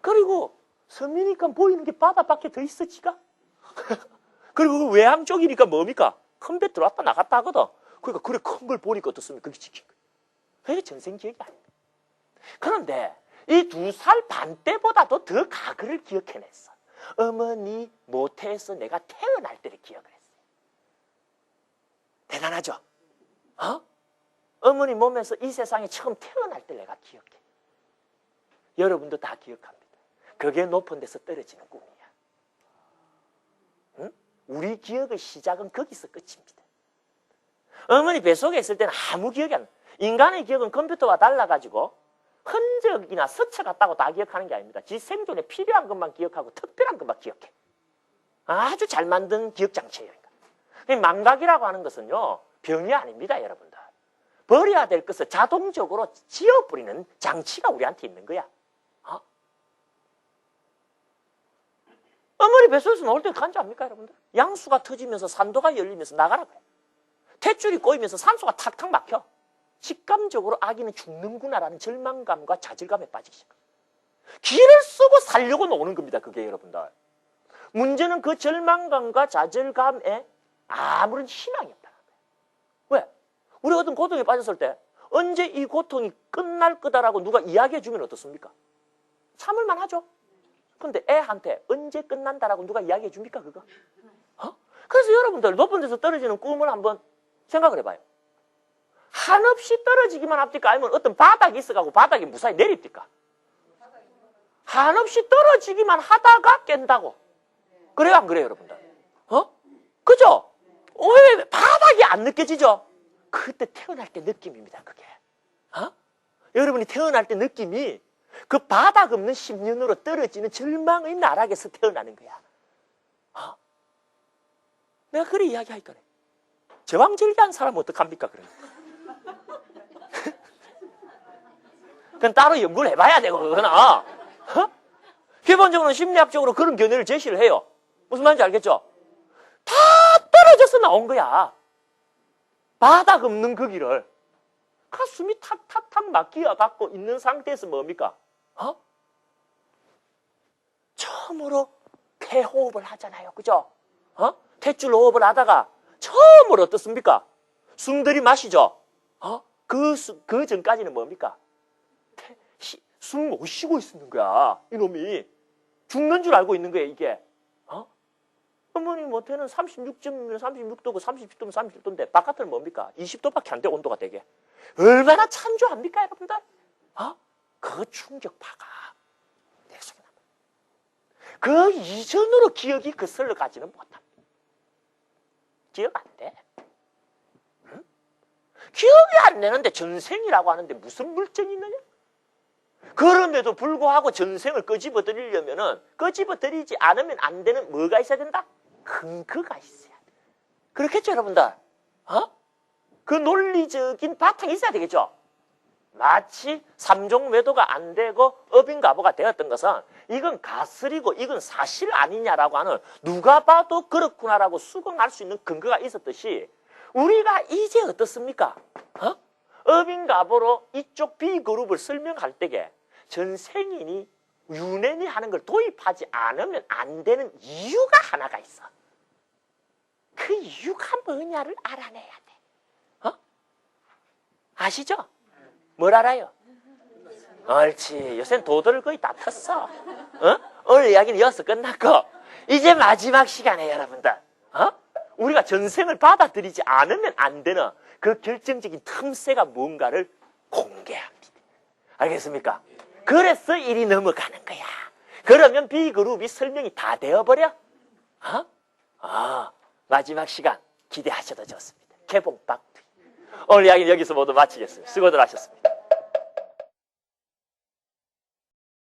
그리고 섬이니까 보이는 게 바다밖에 더 있었지가? 그리고 그 외항 쪽이니까 뭡니까? 큰 배 들어왔다 나갔다 하거든. 그러니까 그래 큰 걸 보니까 어떻습니까? 그게 찍힌 거야. 그게 전생 기억이 아닙니다. 그런데 이 2살 반 때보다도 더 과거를 기억해냈어. 어머니 모태에서 내가 태어날 때를 기억을 했어요. 대단하죠? 어머니 몸에서 이 세상에 처음 태어날 때 내가 기억해. 여러분도 다 기억합니다. 그게 높은 데서 떨어지는 꿈이야. 응? 우리 기억의 시작은 거기서 끝입니다. 어머니 뱃속에 있을 때는 아무 기억이 안 나. 인간의 기억은 컴퓨터와 달라가지고 흔적이나 스쳐 갔다고 다 기억하는 게 아닙니다. 지 생존에 필요한 것만 기억하고 특별한 것만 기억해. 아주 잘 만든 기억장치예요. 망각이라고 하는 것은요, 병이 아닙니다, 여러분들. 버려야 될 것을 자동적으로 지워버리는 장치가 우리한테 있는 거야. 어머니 뱃속에서 나올 때 간지 압니까, 여러분들? 양수가 터지면서 산도가 열리면서 나가라고 해요. 탯줄이 꼬이면서 산소가 탁탁 막혀. 직감적으로 아기는 죽는구나라는 절망감과 좌절감에 빠지기 시작합니다. 기를 쓰고 살려고 노는 겁니다, 그게 여러분들. 문제는 그 절망감과 좌절감에 아무런 희망이 없다는 거예요. 왜? 우리 어떤 고통에 빠졌을 때 언제 이 고통이 끝날 거다라고 누가 이야기해 주면 어떻습니까? 참을만 하죠. 근데 애한테 언제 끝난다라고 누가 이야기해 줍니까, 그거? 그래서 여러분들 높은 데서 떨어지는 꿈을 한번 생각을 해봐요. 한없이 떨어지기만 합니까? 아니면 어떤 바닥이 있어가지고 바닥에 무사히 내립니까? 한없이 떨어지기만 하다가 깬다고. 그래요, 안 그래요, 여러분들? 그죠? 왜 바닥이 안 느껴지죠? 그때 태어날 때 느낌입니다, 그게. 여러분이 태어날 때 느낌이 그 바닥 없는 10년으로 떨어지는 절망의 나락에서 태어나는 거야. 내가 그래 이야기하니까 그래. 제왕절개한 사람은 어떡합니까, 그러면? 그건 따로 연구를 해봐야 되고, 그거는. 기본적으로 심리학적으로 그런 견해를 제시를 해요. 무슨 말인지 알겠죠? 다 떨어져서 나온 거야. 바닥 없는 그 길을. 가슴이 탁탁탁 막히어갖고 있는 상태에서 뭡니까? 처음으로 폐호흡을 하잖아요. 그죠? 탯줄 호흡을 하다가 처음으로 어떻습니까? 숨 들이마시죠? 그 전까지는 뭡니까? 숨 못 쉬고 있는 거야. 이놈이. 죽는 줄 알고 있는 거야, 이게. 어머니 못해는 36점이면 36도고 37도면 37도인데 바깥은 뭡니까? 20도밖에 안 돼, 온도가 되게. 얼마나 찬조합니까, 여러분들? 그 충격파가 내 속에 남아. 그 이전으로 기억이 거슬러 가지는 못합니다. 기억 안 돼. 응? 기억이 안 되는데 전생이라고 하는데 무슨 물증이 있느냐? 그럼에도 불구하고 전생을 끄집어들이려면은 끄집어들이지 않으면 안 되는 뭐가 있어야 된다? 근거가 있어야 돼. 그렇겠죠, 여러분들? 그 논리적인 바탕이 있어야 되겠죠? 마치 삼종 매도가 안 되고 업인가보가 되었던 것은 이건 가설이고 이건 사실 아니냐라고 하는 누가 봐도 그렇구나라고 수긍할 수 있는 근거가 있었듯이 우리가 이제 어떻습니까? 업인가보로 이쪽 B그룹을 설명할 때에 전생인이 유nen이 하는 걸 도입하지 않으면 안 되는 이유가 하나가 있어. 그 이유가 뭐냐를 알아내야 돼. 아시죠? 뭘 알아요? 옳지. 요새는 도도를 거의 다 텄어. 오늘 이야기는 여기서 끝났고 이제 마지막 시간에 여러분들 우리가 전생을 받아들이지 않으면 안 되는 그 결정적인 틈새가 뭔가를 공개합니다. 알겠습니까? 그래서 일이 넘어가는 거야. 그러면 B그룹이 설명이 다 되어버려? 마지막 시간 기대하셔도 좋습니다. 개봉 박두. 오늘 이야기는 여기서 모두 마치겠습니다. 수고들 하셨습니다.